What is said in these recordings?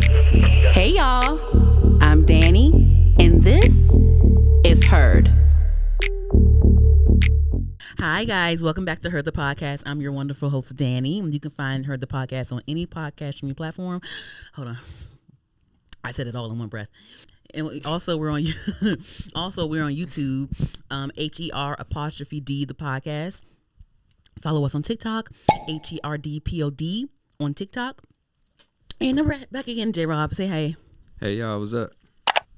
Hey y'all, I'm Danny, and this is Heard. Hi guys, welcome back to Heard the Podcast. I'm your wonderful host, Danny. You can find Heard the Podcast on any podcast streaming platform. Hold on, I said it all in one breath. And we're on YouTube, HER_D the podcast. Follow us on TikTok, HERDPOD on TikTok. And we're back again, J-Rob. Say hey. Hey y'all, what's up?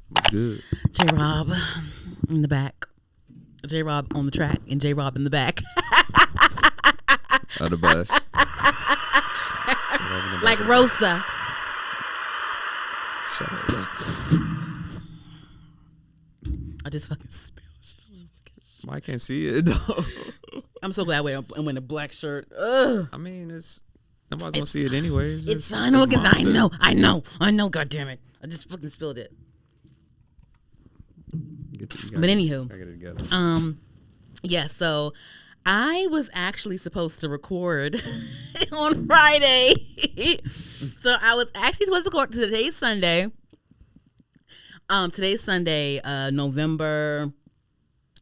What's good? J-Rob in the back. J-Rob on the track and J-Rob in the back. The best. Like Rosa. Shut up. I just fucking spilled shit. I can't see it though. I'm so glad I'm wearing a black shirt. Ugh. I mean, nobody's gonna see it anyways. It's I know, God damn it. I just fucking spilled it. But anywho, I get it together. Yeah, so I was actually supposed to record on Friday. So I was actually supposed to record today's Sunday. November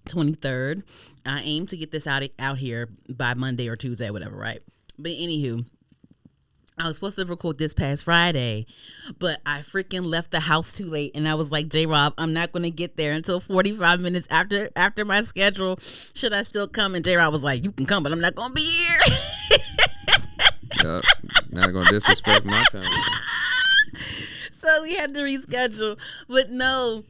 23rd. I aim to get this out here by Monday or Tuesday, whatever, right? But anywho, I was supposed to record this past Friday, but I freaking left the house too late, and I was like, J-Rob, I'm not going to get there until 45 minutes after my schedule. Should I still come? And J-Rob was like, you can come, but I'm not going to be here. Yep. Not going to disrespect my time. So we had to reschedule, but no.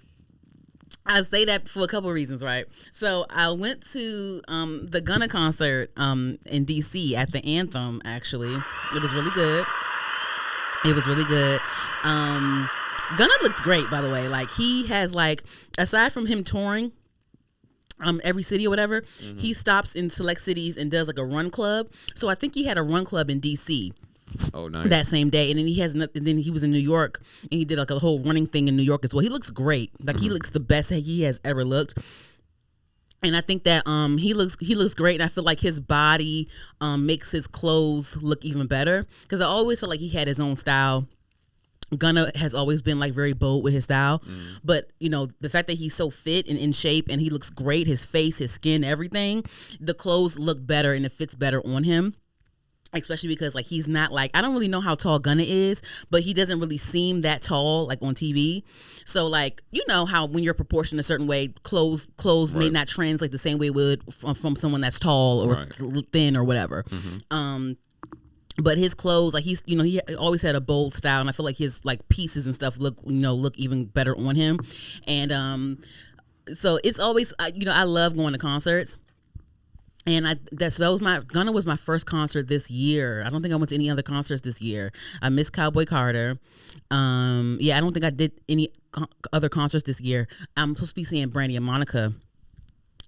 I say that for a couple of reasons, right? So I went to the Gunna concert in D.C. at the Anthem, actually. It was really good. Gunna looks great, by the way. Like, he has, like, aside from him touring every city or whatever, he stops in select cities and does, like, a run club. So I think he had a run club in D.C. Oh, nice. That same day, and then then he was in New York, and he did like a whole running thing in New York as well. He looks great, like he looks the best he has ever looked, and I think that he looks great, and I feel like his body makes his clothes look even better, because I always felt like he had his own style. Gunna has always been like very bold with his style, but you know, the fact that he's so fit and in shape and he looks great, his face, his skin, everything, the clothes look better and it fits better on him. Especially because like he's not like, I don't really know how tall Gunna is, but he doesn't really seem that tall like on TV. So like, you know how when you're proportioned a certain way, clothes right. may not translate the same way it would from someone that's tall or thin or whatever. But his clothes, like he always had a bold style, and I feel like his like pieces and stuff look even better on him. And so it's always I love going to concerts. And Gunna was my first concert this year. I don't think I went to any other concerts this year. I missed Cowboy Carter. I don't think I did any other concerts this year. I'm supposed to be seeing Brandy and Monica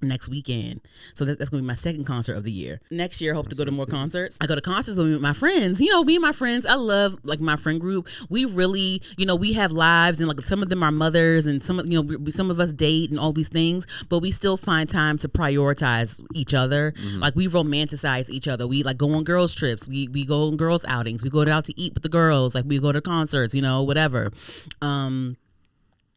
next weekend, so that's gonna be my second concert of the year. Next year I hope to go to more concerts. I go to concerts with my friends. Me and my friends, I love like my friend group. We really, we have lives, and like some of them are mothers, and some of us date and all these things, but we still find time to prioritize each other. Like we romanticize each other. We like go on girls trips. We go on girls outings. We go out to eat with the girls. Like we go to concerts, whatever.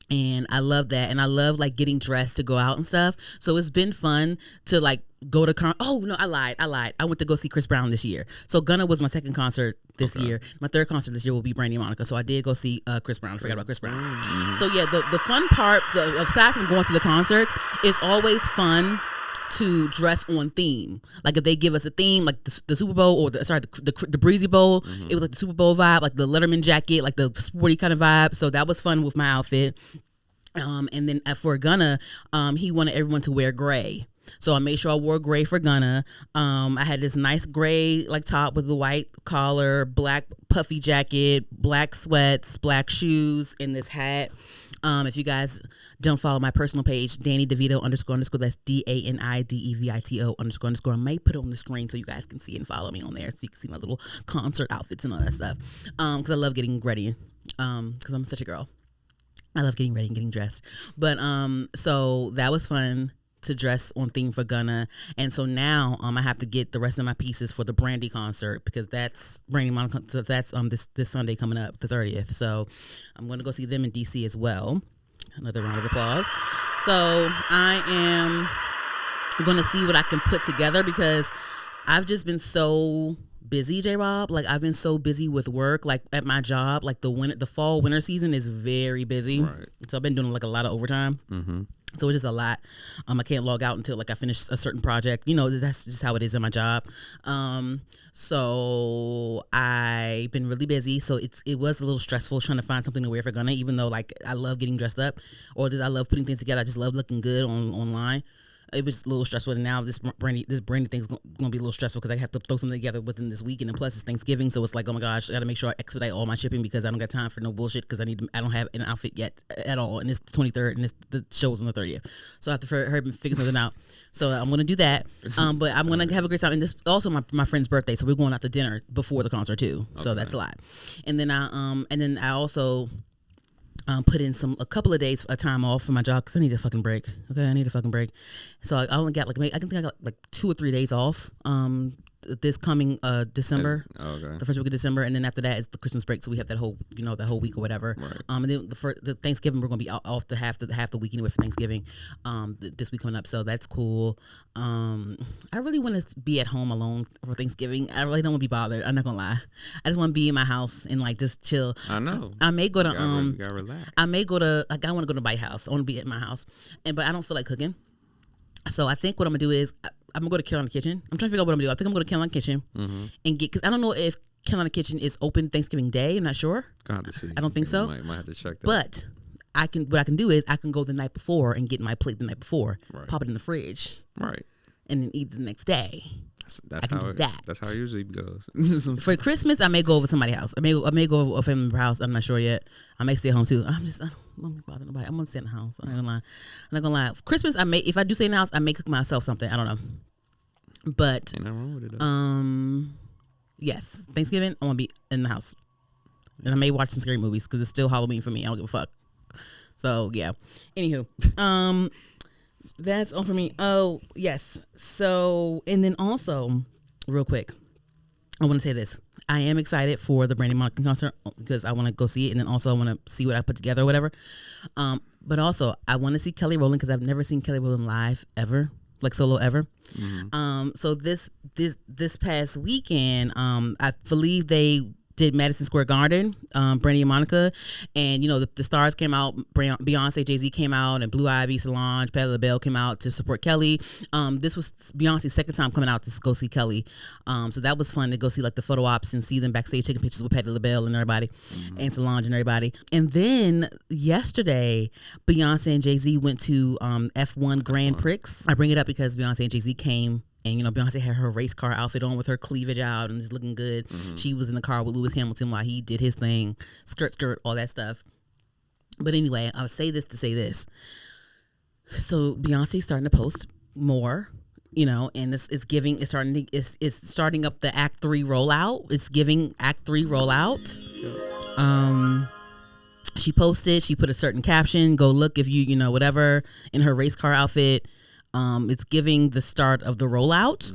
And I love that, and I love like getting dressed to go out and stuff. So it's been fun to like go to oh no, I lied. I went to go see Chris Brown this year. So Gunna was my second concert this year. My third concert this year will be Brandy and Monica. So I did go see Chris Brown. I forgot about Chris Brown. So yeah, the fun part, aside from going to the concerts, it's always fun to dress on theme. Like if they give us a theme, like the Super Bowl or the Breezy Bowl, it was like the Super Bowl vibe, like the Letterman jacket, like the sporty kind of vibe. So that was fun with my outfit. And then for Gunna, he wanted everyone to wear gray. So I made sure I wore gray for Gunna. I had this nice gray like top with the white collar, black puffy jacket, black sweats, black shoes, and this hat. If you guys don't follow my personal page, Danny DeVito __, that's DANIDEVITO __. I may put it on the screen so you guys can see and follow me on there, so you can see my little concert outfits and all that stuff. Because I love getting ready. Because I'm such a girl. I love getting ready and getting dressed. But so that was fun to dress on theme for Gunna, and so now I have to get the rest of my pieces for the Brandy concert because that's Brandy Monica. So that's this Sunday coming up, the 30th. So I'm gonna go see them in DC as well. Another round of applause. So I am gonna see what I can put together because I've just been so busy, J-Rob. Like I've been so busy with work, like at my job. Like the fall winter season is very busy. Right. So I've been doing like a lot of overtime. Mm-hmm. So it's just a lot. I can't log out until like I finish a certain project. You know, that's just how it is in my job. So I've been really busy. So it was a little stressful trying to find something to wear for Gunna, even though like I love getting dressed up or just I love putting things together. I just love looking good online. It was a little stressful, and now this brandy thing's gonna be a little stressful because I have to throw something together within this weekend, and plus it's Thanksgiving, so it's like, oh my gosh, I gotta make sure I expedite all my shipping because I don't got time for no bullshit because I don't have an outfit yet at all, and it's the 23rd, and the show's on the 30th, so I have to hurry and figure something out. So I'm gonna do that, but I'm gonna have a great time, and this also my friend's birthday, so we're going out to dinner before the concert too, so that's a lot, and then I also. Put in a couple of days of time off for my job because I need a fucking break. Okay, I need a fucking break. So I only got I think I got like 2 or 3 days off. This coming December, the first week of December, and then after that is the Christmas break. So we have that whole week or whatever. Right. And then the Thanksgiving we're gonna be off the half the week anyway for Thanksgiving. This week coming up, so that's cool. I really want to be at home alone for Thanksgiving. I really don't want to be bothered. I'm not gonna lie. I just want to be in my house and like just chill. I know. I may go to you gotta relax. I may go to I want to go to my house. I want to be at my house, but I don't feel like cooking. So I think what I'm gonna do is I'm gonna go to Carolina Kitchen. I'm trying to figure out what I'm gonna do. I think I'm going to Carolina Kitchen and get, because I don't know if Carolina Kitchen is open Thanksgiving Day. I'm not sure. Got to see. I don't think so. Might have to check that. But what I can do is I can go the night before and get my plate the night before, pop it in the fridge, right, and then eat the next day. That's how it usually goes. For Christmas, I may go over somebody's house. I may go over a family house. I'm not sure yet. I may stay at home too. I don't bother nobody. I'm gonna stay in the house. I'm not gonna lie. For Christmas, if I do stay in the house, I may cook myself something. I don't know. But ain't nothing wrong with it though. Yes, Thanksgiving I want to be in the house, and I may watch some scary movies because it's still Halloween for me. I don't give a fuck. So yeah. Anywho, that's all for me. Oh yes. So and then also, real quick, I want to say this. I am excited for the Brandy Monica concert because I want to go see it, and then also I want to see what I put together or whatever. But also I want to see Kelly Rowland because I've never seen Kelly Rowland live ever. Like solo ever. So this past weekend, I believe they did Madison Square Garden, Brandy and Monica, and the stars came out. Beyonce, Jay-Z came out, and Blue Ivy, Solange, Patti LaBelle came out to support Kelly. This was Beyonce's second time coming out to go see Kelly, so that was fun to go see like the photo ops and see them backstage taking pictures with Patti LaBelle and everybody, and Solange and everybody. And then yesterday, Beyonce and Jay-Z went to F1 Grand Prix. I bring it up because Beyonce and Jay-Z came. And Beyonce had her race car outfit on with her cleavage out and just looking good. She was in the car with Lewis Hamilton while he did his thing, skirt, all that stuff. But anyway, I'll say this to say this. So Beyonce's starting to post more, and it's starting up the Act 3 rollout. It's giving Act 3 rollout. She posted. She put a certain caption. Go look if you whatever in her race car outfit. It's giving the start of the rollout.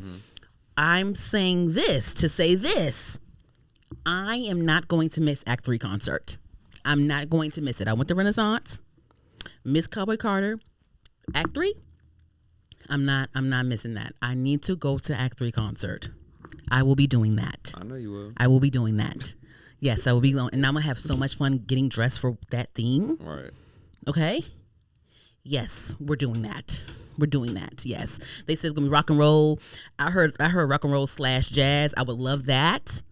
I'm saying this to say this. I am not going to miss Act 3 concert. I'm not going to miss it. I went to Renaissance, Miss Cowboy Carter, Act 3. I'm not missing that. I need to go to Act 3 concert. I will be doing that. I know you will. I will be doing that. Yes, I will be going, and I'm gonna have so much fun getting dressed for that theme. Right. Okay. Yes, we're doing that. We're doing that. Yes, they said it's gonna be rock and roll. I heard rock and roll / jazz. I would love that.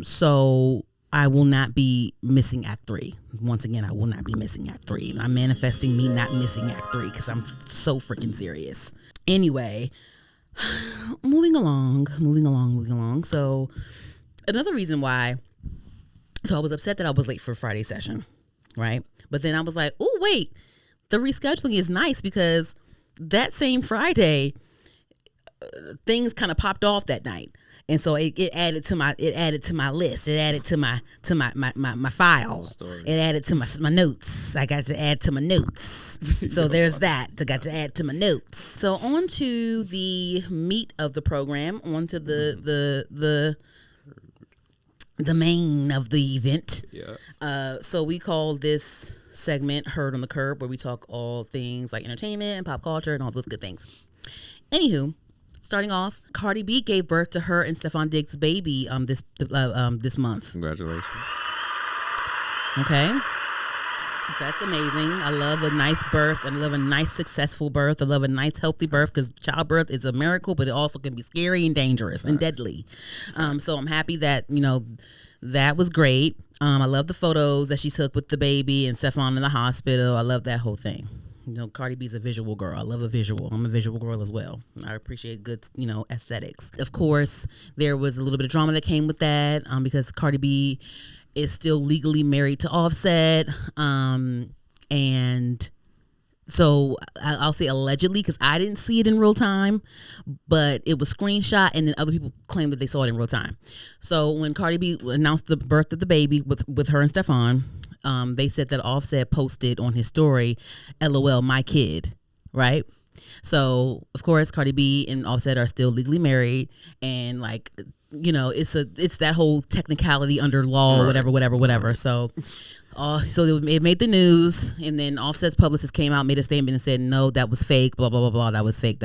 So I will not be missing Act 3. Once again, I will not be missing Act 3. I'm manifesting me not missing Act 3 because I'm so freaking serious. Anyway, moving along. So another reason why. So I was upset that I was late for Friday's session, right? But then I was like, oh wait. The rescheduling is nice because that same Friday, things kind of popped off that night. and so it added to my list. It added to my file. It added to my notes. I got to add to my notes. So there's that. I got to add to my notes. So on to the meat of the program. On to the main of the event. Yeah. So we call this segment Heard on the Curb, where we talk all things like entertainment and pop culture and all those good things. Anywho, starting off, Cardi B gave birth to her and Stefon Diggs' baby this month. Congratulations. Okay. That's amazing. I love a nice birth. I love a nice successful birth. I love a nice healthy birth, because childbirth is a miracle, but it also can be scary and dangerous and deadly. So I'm happy that, that was great. I love the photos that she took with the baby and Stefon in the hospital. I love that whole thing. Cardi B's a visual girl. I love a visual. I'm a visual girl as well. I appreciate good, aesthetics. Of course, there was a little bit of drama that came with that, because Cardi B is still legally married to Offset. And so I'll say allegedly, because I didn't see it in real time, but it was screenshot, and then other people claimed that they saw it in real time. So when Cardi B announced the birth of the baby with her and Stefon, they said that Offset posted on his story, "LOL, my kid," right? So of course Cardi B and Offset are still legally married, and it's that whole technicality under law, right. whatever. So it made the news, and then Offset's publicist came out, made a statement, and said, "No, that was fake. Blah blah blah blah. That was fake.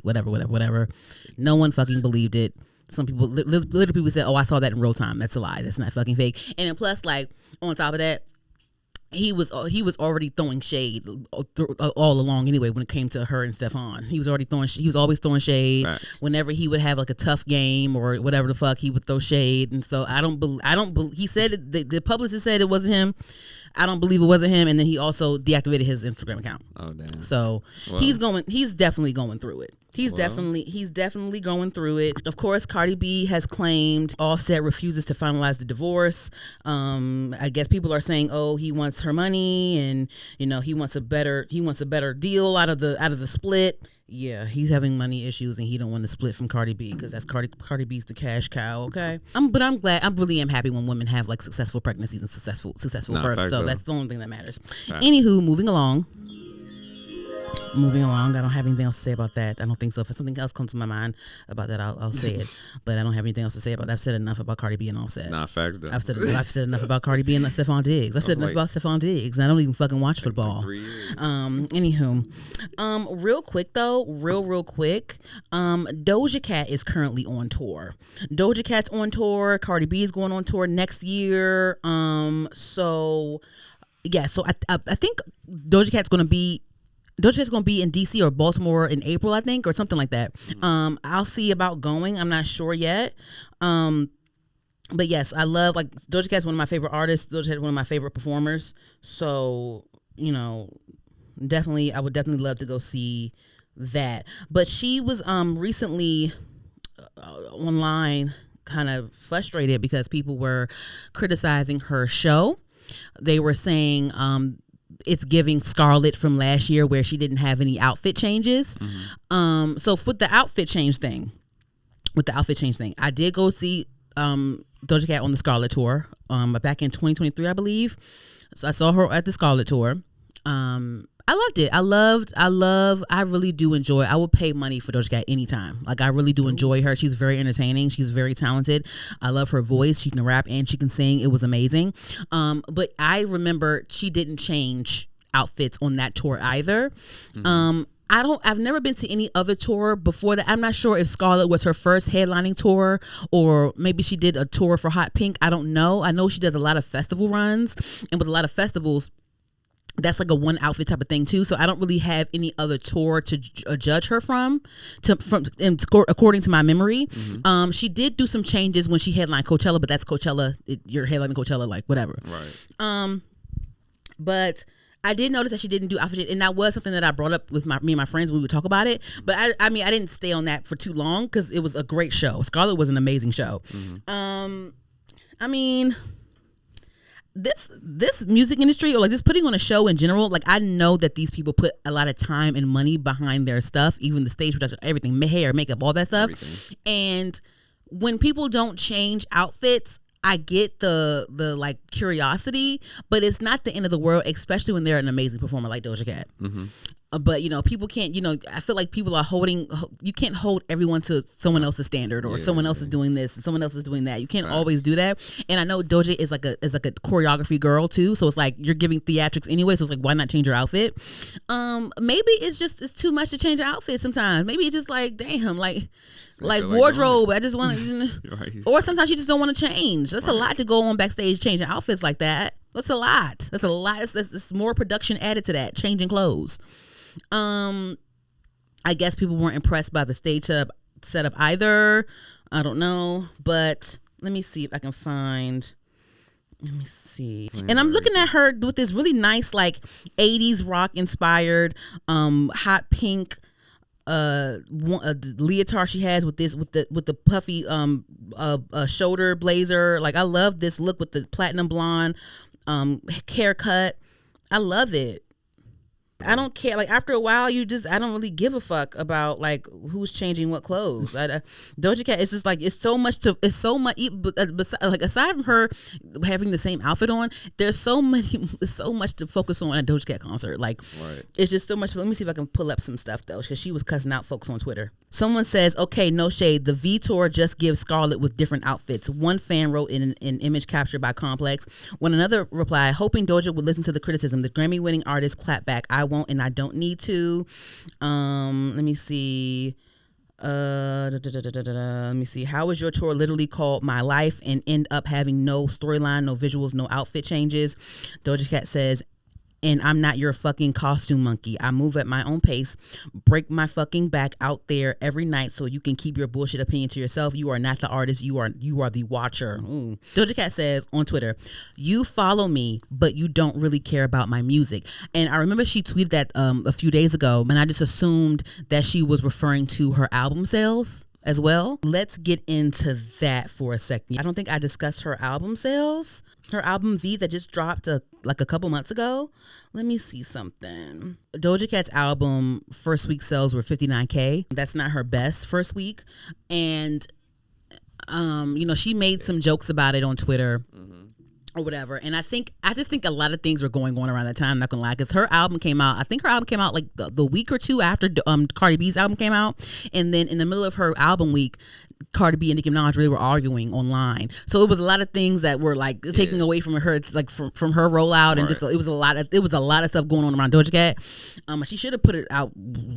Whatever." No one fucking believed it. Some people, literally people said, "Oh, I saw that in real time. That's a lie. That's not fucking fake." And then plus, on top of that, he was already throwing shade all along anyway. When it came to her and Stefon, he was always throwing shade. Right. Whenever he would have a tough game or whatever the fuck, he would throw shade. And so I don't believe he said it, the publicist said it wasn't him. I don't believe it wasn't him. And then he also deactivated his Instagram account. Oh damn. So he's definitely going through it. He's definitely going through it. Of course, Cardi B has claimed Offset refuses to finalize the divorce. I guess people are saying, "Oh, he wants her money, and he wants a better deal out of the split." Yeah, he's having money issues, and he don't want to split from Cardi B, because that's Cardi B's the cash cow. Okay, but I'm glad. I really am happy when women have successful pregnancies and successful births. So that's the only thing that matters. Right. Anywho, moving along. I don't have anything else to say about that. I don't think so. If something else comes to my mind about that, I'll say it. But I don't have anything else to say about that. I've said enough about Cardi B and Offset. Nah, facts though. I've said enough about Cardi B and Stefon Diggs. I've said enough about Stefon Diggs. I don't even fucking watch football. Anywho, real quick, Doja Cat is currently on tour. Doja Cat's on tour. Cardi B is going on tour next year. So I think Doja Cat's going to be in DC or Baltimore in April, I think, or something like that. I'll see about going. I'm not sure yet. But yes, I love, Doja Cat's one of my favorite artists. Doja Cat's one of my favorite performers. So, I would definitely love to go see that. But she was recently online kind of frustrated because people were criticizing her show. They were saying it's giving Scarlett from last year, where she didn't have any outfit changes. So with the outfit change thing, I did go see Doja Cat on the Scarlett tour back in 2023, I believe. So I saw her at the Scarlett tour. I loved it. I really do enjoy it. I would pay money for Doja Cat anytime. I really do enjoy her. She's very entertaining. She's very talented. I love her voice. She can rap and she can sing. It was amazing. But I remember she didn't change outfits on that tour either. I've never been to any other tour before that. I'm not sure if Scarlett was her first headlining tour, or maybe she did a tour for Hot Pink. I don't know. I know she does a lot of festival runs, and with a lot of festivals, that's a one outfit type of thing too. So I don't really have any other tour to judge her from according to my memory. She did do some changes when she headlined Coachella, but that's Coachella. You're headlining Coachella, whatever. Right. But I did notice that she didn't do outfit, and that was something that I brought up with me and my friends when we would talk about it. But I didn't stay on that for too long because it was a great show. Scarlett was an amazing show. This music industry, or just putting on a show in general, I know that these people put a lot of time and money behind their stuff, even the stage production, everything, hair, makeup, all that stuff. Everything. And when people don't change outfits, I get the like curiosity, but it's not the end of the world, especially when they're an amazing performer like Doja Cat. But people can't. I feel like people are you can't hold everyone to someone else's standard, or someone else is doing this and someone else is doing that. You can't always do that. And I know Doja is like a choreography girl too, so it's like you're giving theatrics anyway. So it's like, why not change your outfit? Maybe it's too much to change your outfit sometimes. Maybe it's just like, damn, like wardrobe. I just want to, or sometimes you just don't want to change. That's a lot to go on backstage changing outfits like that. That's a lot. It's more production added to that, changing clothes. I guess people weren't impressed by the stage setup either. I don't know, but let me see if I can find. Let me see. And I'm looking at her with this really nice, like 80s rock inspired, hot pink leotard she has with the puffy shoulder blazer. Like, I love this look with the platinum blonde haircut. I love it. I don't care. Like, after a while, I don't really give a fuck about like who's changing what clothes. Doja Cat, it's just like it's so much. Like, aside from her having the same outfit on, there's so much to focus on at a Doja Cat concert. Like, it's just so much. Let me see if I can pull up some stuff though, because she was cussing out folks on Twitter. Someone says, okay, no shade. The V tour just gives Scarlett with different outfits. One fan wrote in an image captured by Complex. When another replied, hoping Doja would listen to the criticism. The Grammy-winning artist clapped back. I won't and I don't need to. Let me see. Let me see. How is your tour literally called My Life and end up having no storyline, no visuals, no outfit changes? Doja Cat says, and I'm not your fucking costume monkey. I move at my own pace, break my fucking back out there every night so you can keep your bullshit opinion to yourself. You are not the artist. You are the watcher. Doja Cat says on Twitter, you follow me, but you don't really care about my music. And I remember she tweeted that a few days ago, and I just assumed that she was referring to her album sales as well. Let's get into that for a second. I don't think I discussed her album sales. Her album V that just dropped a couple months ago. Let me see something. Doja Cat's album first week sales were 59K. That's not her best first week. And she made some jokes about it on Twitter. Or whatever. And I just think a lot of things were going on around that time, I'm not gonna lie, because her album came out, I think her album came out like the week or two after Cardi B's album came out. And then in the middle of her album week, Cardi B and Nicki Minaj really were arguing online. So it was a lot of things that were like taking away from her, like from her rollout, and just it was a lot of stuff going on around Doja Cat. She should have put it out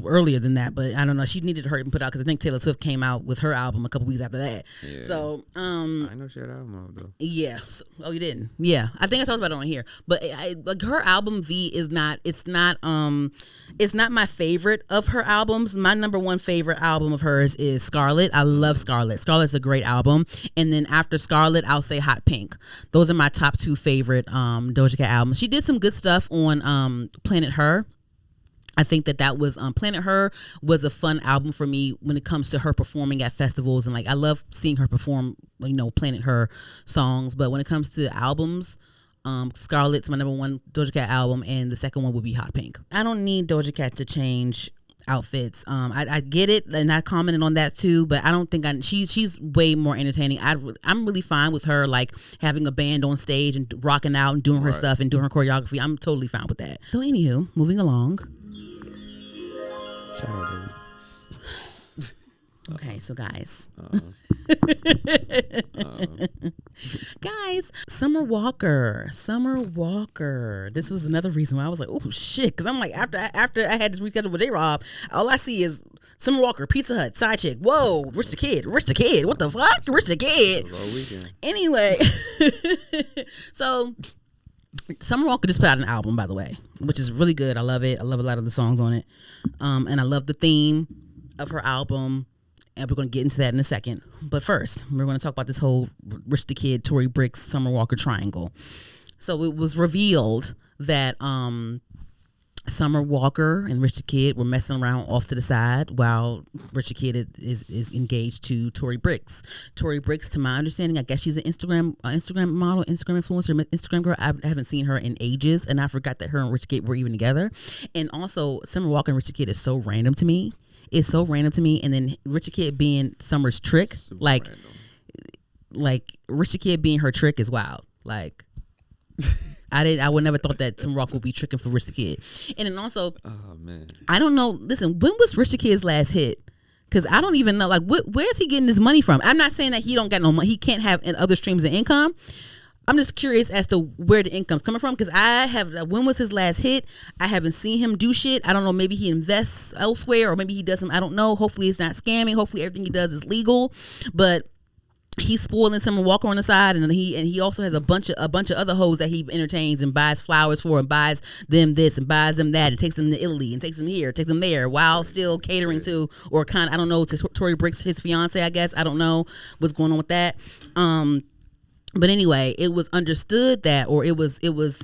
earlier than that, but I don't know. She needed to hurry and put it out because I think Taylor Swift came out with her album a couple weeks after that. Yeah. So I know she had an album out though. Yeah. So, oh, you didn't? Yeah, I think I talked about it on here. But like her album V is not. It's not my favorite of her albums. My number one favorite album of hers is Scarlet. I love Scarlet. Scarlet's a great album. And then after Scarlet, I'll say Hot Pink. Those are my top two favorite Doja Cat albums. She did some good stuff on Planet Her. I think that was Planet Her was a fun album for me when it comes to her performing at festivals, and like I love seeing her perform, Planet Her songs. But when it comes to albums, Scarlet's my number one Doja Cat album, and the second one would be Hot Pink. I don't need Doja Cat to change outfits. I get it, and I commented on that too, but I don't think she's way more entertaining. I'm really fine with her like having a band on stage and rocking out and doing her stuff and doing her choreography. I'm totally fine with that. So anywho, moving along. Okay, so guys. Guys, Summer Walker. This was another reason why I was like, oh shit, because I'm like, after I had this reschedule with J-Rob, all I see is Summer Walker, Pizza Hut, side chick. Whoa, Rich the Kid, what the fuck, Rich the Kid. Anyway, so Summer Walker just put out an album, by the way, which is really good. I love it. I love a lot of the songs on it, and I love the theme of her album. And we're going to get into that in a second. But first, we're going to talk about this whole Rich the Kid, Tori Brixx, Summer Walker triangle. So it was revealed that Summer Walker and Rich the Kid were messing around off to the side while Rich the Kid is engaged to Tori Brixx. Tori Brixx, to my understanding, I guess she's an Instagram model, Instagram influencer, Instagram girl. I haven't seen her in ages, and I forgot that her and Rich the Kid were even together. And also, Summer Walker and Rich the Kid is so random to me. It's so random to me. And then Rich the Kid being Summer's trick, super like random. like Rich Kid being her trick is wild. Like I would never thought that Tim Rock would be tricking for Rich the Kid. And then also, oh man, I don't know. Listen, when was Rich the Kid's last hit? Because I don't even know. Like, where's he getting this money from? I'm not saying that he don't got no money. He can't have other streams of income. I'm just curious as to where the income's coming from. Because when was his last hit? I haven't seen him do shit. I don't know. Maybe he invests elsewhere, or maybe he doesn't. I don't know. Hopefully, it's not scamming. Hopefully, everything he does is legal. But he's spoiling Summer Walker on the side, and he also has a bunch of other hoes that he entertains and buys flowers for, and buys them this and buys them that, and takes them to Italy and takes them here, takes them there, while still catering to, or kind of, I don't know, to Tori Brixx, his fiance, I guess. I don't know what's going on with that. But anyway, it was understood that, or it was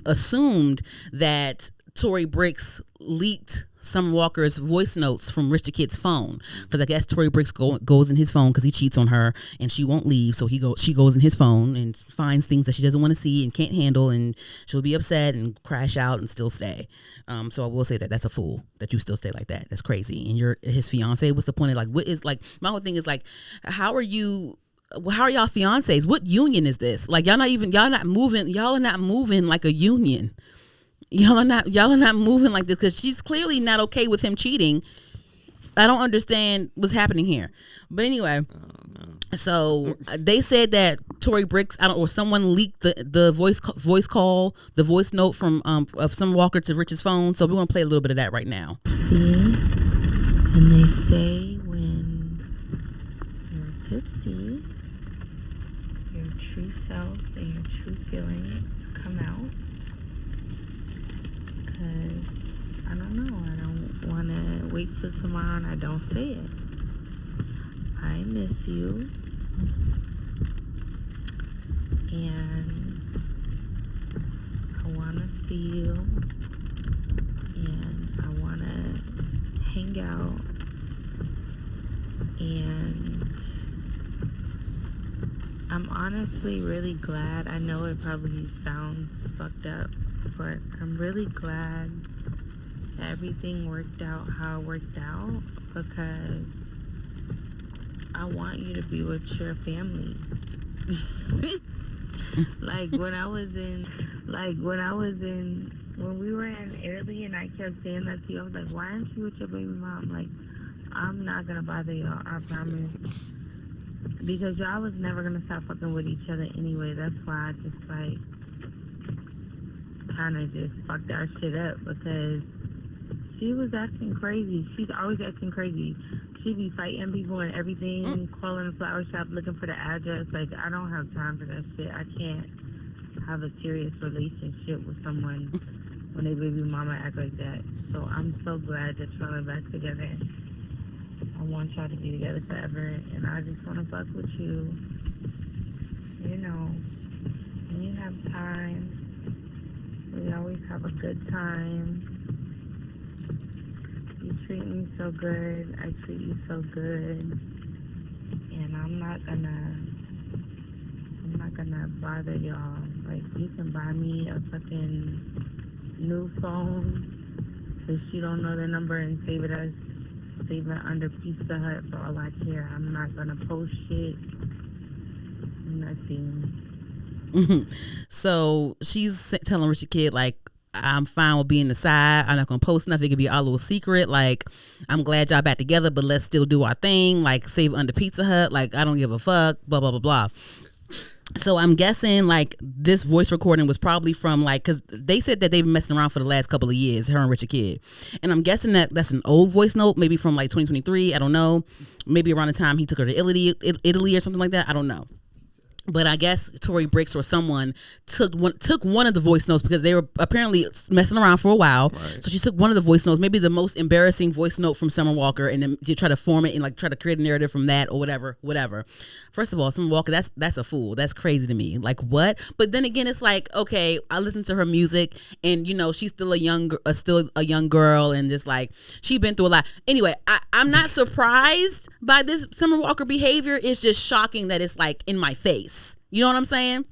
assumed that Tori Brixx leaked Summer Walker's voice notes from Rich the Kid's phone, because I guess Tori Brixx goes in his phone because he cheats on her and she won't leave, so she goes in his phone and finds things that she doesn't want to see and can't handle, and she'll be upset and crash out and still stay. So I will say that that's a fool that you still stay like that. That's crazy. And you're his fiance. What's the point of, like, what is, like, my whole thing is like, how are y'all fiancés? What union is this? Like, y'all are not moving like a union. Y'all are not moving like this, because she's clearly not okay with him cheating. I don't understand what's happening here. But anyway, so they said that Tori Brixx, or someone leaked the voice note from of Summer Walker to Rich's phone. So we're gonna play a little bit of that right now. See, and they say when you're tipsy, your true self and your true feelings come out. Because I don't know, I don't want to wait till tomorrow and I don't say it. I miss you, and I want to see you, and I want to hang out, and I'm honestly really glad. I know it probably sounds fucked up, but I'm really glad that everything worked out how it worked out, because I want you to be with your family. When we were in Italy and I kept saying that to you, I was like, why aren't you with your baby mom? Like, I'm not gonna bother y'all, I promise. Because y'all was never gonna stop fucking with each other anyway. That's why I just, like, kind of just fucked our shit up, because she was acting crazy. She's always acting crazy. She be fighting people and everything, calling the flower shop looking for the address. Like, I don't have time for that shit. I can't have a serious relationship with someone when they baby mama act like that. So I'm so glad that y'all are back together. I want y'all to be together forever, and I just want to fuck with you. You know, when you have time, we always have a good time. You treat me so good. I treat you so good. And I'm not gonna bother y'all. Like, you can buy me a fucking new phone if you don't know the number and save it under Pizza Hut for all I care. I'm not gonna post shit. Nothing. So she's telling Richard Kid, like, I'm fine with being the side. I'm not gonna post nothing. It could be our little secret. Like, I'm glad y'all back together, but let's still do our thing. Like, save under Pizza Hut. Like, I don't give a fuck. Blah blah blah blah. So I'm guessing, like, this voice recording was probably from, like, because they said that they've been messing around for the last couple of years, her and Richard Kid, and I'm guessing that that's an old voice note, maybe from like 2023. I don't know. Maybe around the time he took her to Italy or something like that. I don't know. But I guess Tori Brixx or someone took one of the voice notes, because they were apparently messing around for a while. Right. So she took one of the voice notes, maybe the most embarrassing voice note from Summer Walker, and then to try to form it and, like, try to create a narrative from that or whatever. First of all, Summer Walker, that's a fool. That's crazy to me. Like, what? But then again, it's like, okay, I listen to her music, and, you know, she's still a young girl, and just, like, she been through a lot. Anyway, I'm not surprised by this Summer Walker behavior. It's just shocking that it's, like, in my face. You know what I'm saying?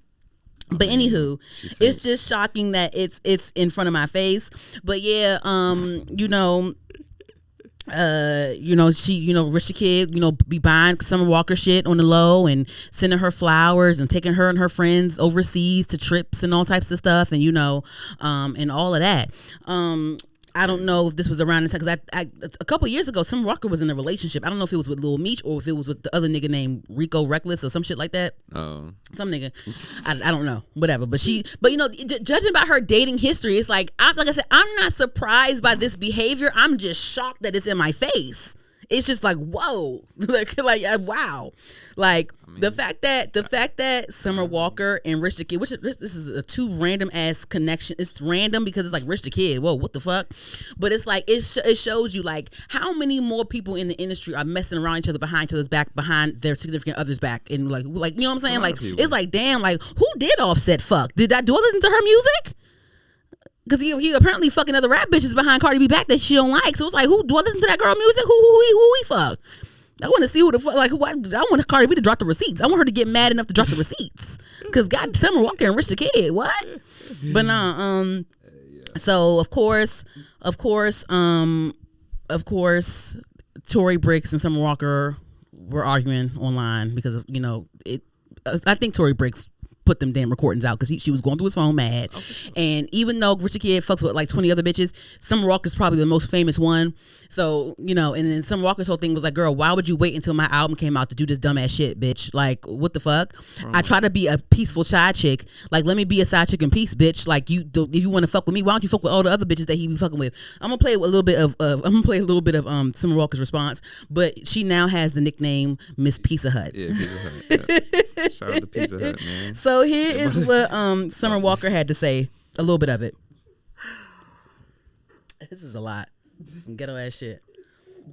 But anywho, it's just shocking that it's in front of my face. But yeah, you know, Rich the Kid, be buying Summer Walker shit on the low and sending her flowers and taking her and her friends overseas to trips and all types of stuff, and and all of that. I don't know if this was around this time, because a couple years ago, Summer Walker was in a relationship. I don't know if it was with Lil Meech or if it was with the other nigga named Rico Reckless or some shit like that. Oh, some nigga. I don't know, whatever. But judging by her dating history, it's like I said, I'm not surprised by this behavior. I'm just shocked that it's in my face. It's just like, whoa, wow, the fact that Summer Walker and Rich the Kid, this is a two random ass connection. It's random because it's like Rich the Kid. Whoa, what the fuck? But it's like it shows you like how many more people in the industry are messing around each other behind each other's back, behind their significant other's back, and like you know what I'm saying? Like it's like damn, like who did Offset fuck? Did that do I listen to her music? Because he apparently fucking other rap bitches behind Cardi B back that she don't like. So it's like, who do I listen to that girl music? Who he fuck? I want to see who the fuck, I want Cardi B to drop the receipts. I want her to get mad enough to drop the receipts. Because God, Summer Walker and Rich the Kid, what? But so of course, Tori, Brixx, and Summer Walker were arguing online because of, I think Tori Brixx put them damn recordings out because she was going through his phone mad. Oh, sure. And even though Rich the Kid fucks with like 20 other bitches, Summer Walker's probably the most famous one. So, and then Summer Walker's whole thing was like, girl, why would you wait until my album came out to do this dumbass shit, bitch? Like, what the fuck? I try to be a peaceful side chick. Like, let me be a side chick in peace, bitch. Like, if you want to fuck with me, why don't you fuck with all the other bitches that he be fucking with? I'm gonna play a little bit of Summer Walker's response, but she now has the nickname Miss Pizza Hut. Yeah, Pizza Hut. Yeah. Shout out to Pizza Hut, man. So here is what Summer Walker had to say. A little bit of it. This is a lot. Some ghetto ass shit.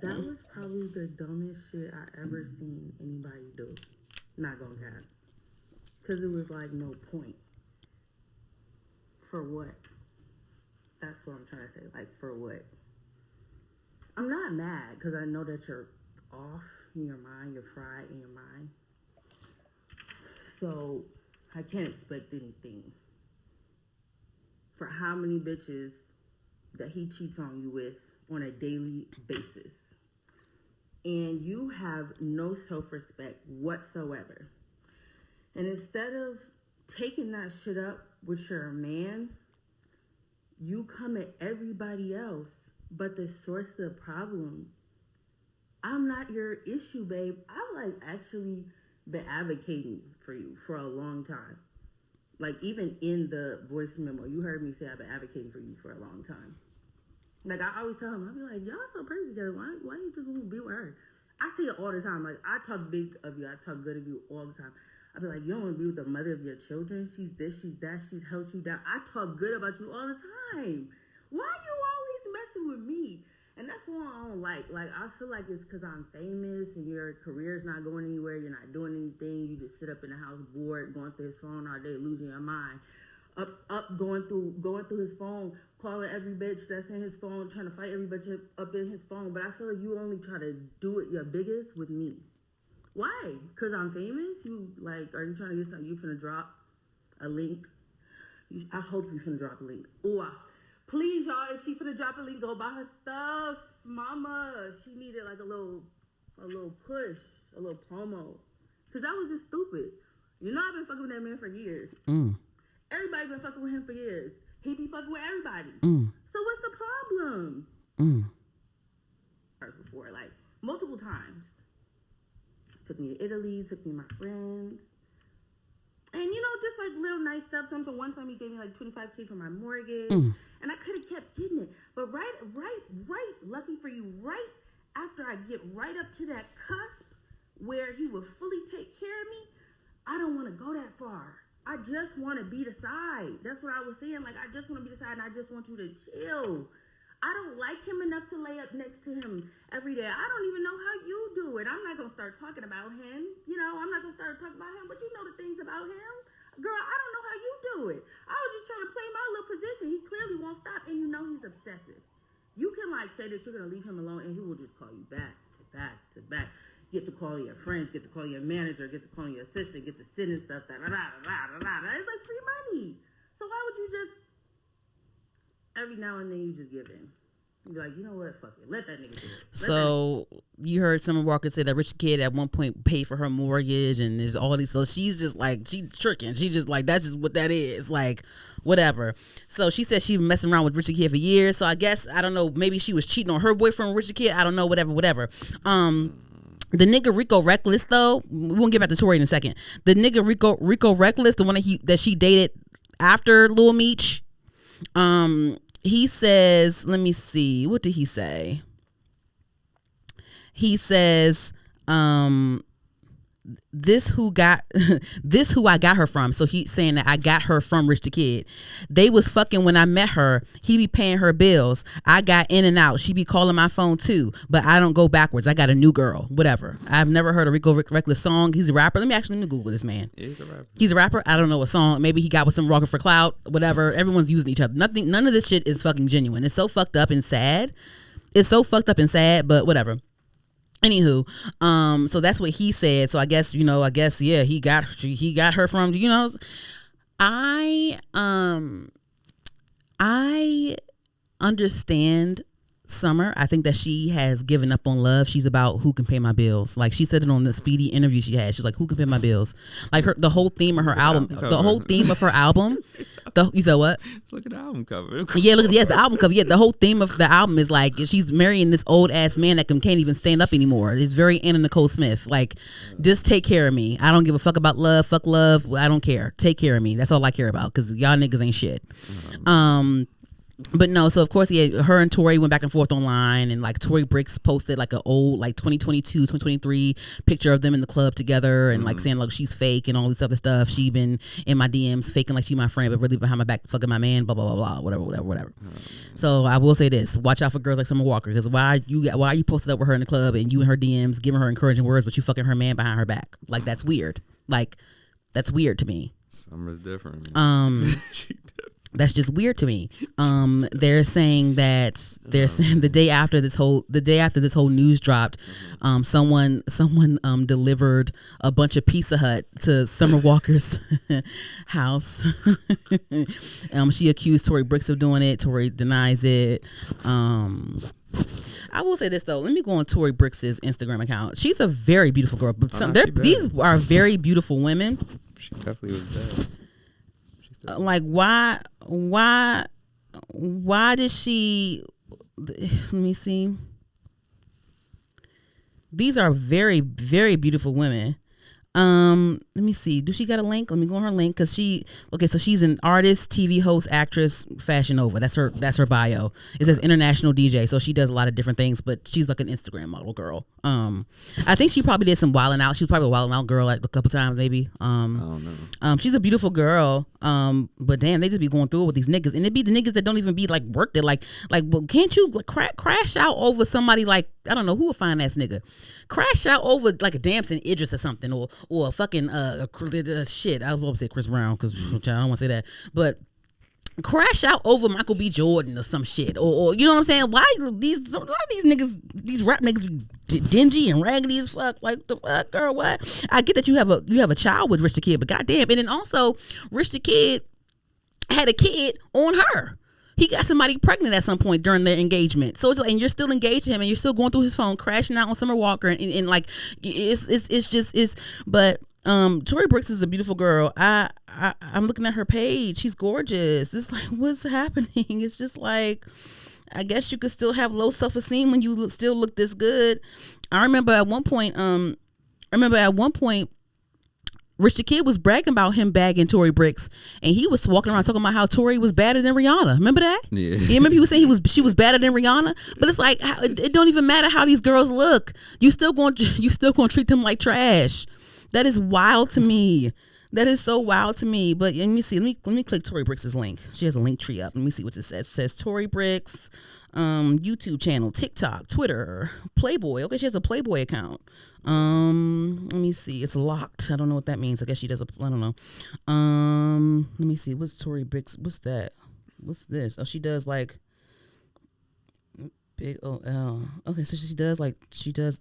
That was probably the dumbest shit I ever seen anybody do. Not gonna cap. Because it was like no point. For what? That's what I'm trying to say. Like, for what? I'm not mad because I know that you're off in your mind. You're fried in your mind. So I can't expect anything. For how many bitches that he cheats on you with on a daily basis. And you have no self-respect whatsoever. And instead of taking that shit up with your man, you come at everybody else. But the source of the problem, I'm not your issue, babe. I've actually been advocating for you for a long time. Like, even in the voice memo, you heard me say I've been advocating for you for a long time. Like, I always tell him, I'll be like, y'all so perfect together. Why you just want to be with her? I say it all the time. Like, I talk big of you. I talk good of you all the time. I'll be like, you don't want to be with the mother of your children. She's this, she's that. She's held you down. I talk good about you all the time. Why you always messing with me? And that's what I don't like. Like, I feel like it's because I'm famous and your career's not going anywhere. You're not doing anything. You just sit up in the house bored, going through his phone all day, losing your mind. Going through his phone, calling every bitch that's in his phone, trying to fight every bitch up in his phone. But I feel like you only try to do it your biggest with me. Why? Because I'm famous? Are you trying to get something? You finna drop a link? I hope you finna drop a link. Ooh, please, y'all, if she finna drop a link, go buy her stuff. Mama, she needed like a little push, a little promo. Because that was just stupid. You know I've been fucking with that man for years. Everybody been fucking with him for years. He be fucking with everybody. So what's the problem? Before, like, multiple times. Took me to Italy, took me to my friends. And, just like little nice stuff. Something one time he gave me like $25K for my mortgage. And I could have kept getting it. But right, lucky for you, right after I get right up to that cusp where he would fully take care of me, I don't want to go that far. I just want to be the side. That's what I was saying. Like, I just want to be the side and I just want you to chill. I don't like him enough to lay up next to him every day. I don't even know how you do it. I'm not going to start talking about him. I'm not going to start talking about him, but you know the things about him. Girl, I don't know how you do it. I was just trying to play my little position. He clearly won't stop, and he's obsessive. You can, say that you're going to leave him alone, and he will just call you back to back to back. Get to call your friends, get to call your manager, get to call your assistant, get to sending stuff, da-da-da-da-da-da. It's like free money. So why would you just, every now and then you just give in? You'd be like, you know what? Fuck it. Let that nigga do it. So you heard Summer Walker say that Rich Kid at one point paid for her mortgage and there's all these. So she's just like, she's tricking. She just like, that's just what that is. Like, whatever. So she said she been messing around with Richard Kid for years. So I guess, I don't know, maybe she was cheating on her boyfriend with Richard Kid. I don't know, whatever. The nigga Rico Reckless though, we won't get back to Tori in a second. The nigga Rico Reckless, the one that she dated after Lil Meech, he says, let me see, what did he say? He says, this who I got her from. So he's saying that I got her from Rich the Kid. They was fucking when I met her. He be paying her bills. I got in and out. She be calling my phone too, but I don't go backwards. I got a new girl. Whatever. I've never heard a Rico Reckless song. He's a rapper. Let me Google this man. Yeah, he's a rapper. He's a rapper. I don't know a song. Maybe he got with some rocker for clout. Whatever. Everyone's using each other. None of this shit is fucking genuine. It's so fucked up and sad. But whatever. Anywho, so that's what he said. So I guess yeah, he got her from, I understand Summer. I think that she has given up on love. She's about who can pay my bills. Like she said it on the Speedy interview she had. She's like, who can pay my bills? Like the whole theme of her album. You said what? Let's look at the album cover. Yeah, the album cover. Yeah, the whole theme of the album is like she's marrying this old ass man that can't even stand up anymore. It's very Anna Nicole Smith. Like, just take care of me. I don't give a fuck about love. Fuck love. I don't care. Take care of me. That's all I care about because y'all niggas ain't shit. But no, so of course, yeah, her and Tori went back and forth online, and like Tori Brixx posted like an old like 2022, 2023 picture of them in the club together, and like saying like she's fake and all this other stuff. She been in my DMs faking like she my friend, but really behind my back fucking my man, blah blah blah blah, whatever. So I will say this: watch out for girls like Summer Walker, because why you posted up with her in the club and you in her DMs giving her encouraging words, but you fucking her man behind her back? Like that's weird. Like that's weird to me. Summer's different. That's just weird to me. They're saying the day after this whole news dropped, someone delivered a bunch of Pizza Hut to Summer Walker's house. She accused Tori Brixx of doing it. Tori denies it. I will say this though. Let me go on Tori Brixx's Instagram account. She's a very beautiful girl. But these are very beautiful women. She definitely was bad. Like why did she? Let me see. These are very, very beautiful women. Let me see. Do she got a link? Let me go on her link because so she's an artist, TV host, actress, Fashion Nova. That's her bio. It says international DJ, so she does a lot of different things, but she's like an Instagram model girl. I think she probably did some wilding out. She was probably a wilding out girl like a couple times maybe. I don't know. She's a beautiful girl. But damn, they just be going through it with these niggas, and it be the niggas that don't even be like worked it. Like, well, can't you crash out over somebody like, I don't know, who a fine ass nigga? Crash out over like a Damson Idris or something, or a fucking shit. I was going to say Chris Brown because I don't want to say that, but crash out over Michael B. Jordan or some shit, or you know what I'm saying? Why a lot of these niggas, these rap niggas, dingy and raggedy as fuck? Like the fuck, girl? What? I get that you have a child with Rich the Kid, but goddamn, and then also Rich the Kid had a kid on her. He got somebody pregnant at some point during their engagement. So it's like, and you're still engaged to him, and you're still going through his phone, crashing out on Summer Walker, and like it's. But Tori Brixx is a beautiful girl. I'm looking at her page. She's gorgeous. It's like, what's happening? It's just like, I guess you could still have low self-esteem when you still look this good. I remember at one point. Rich the Kid was bragging about him bagging Tori Brixx, and he was walking around talking about how Tori was better than Rihanna. Remember that? Yeah. You remember he was saying she was better than Rihanna? But it's like, it don't even matter how these girls look. You still going to treat them like trash. That is wild to me. That is so wild to me. But let me see. Let me click Tori Brixx's link. She has a link tree up. Let me see what it says. It says Tori Brixx, YouTube channel, TikTok, Twitter, Playboy. Okay, she has a Playboy account. Let me see. It's locked. I don't know what that means. I guess she does I don't know. Let me see. What's Tori Brixx? What's that? What's this? Oh, she does like Big OL. Okay, so she does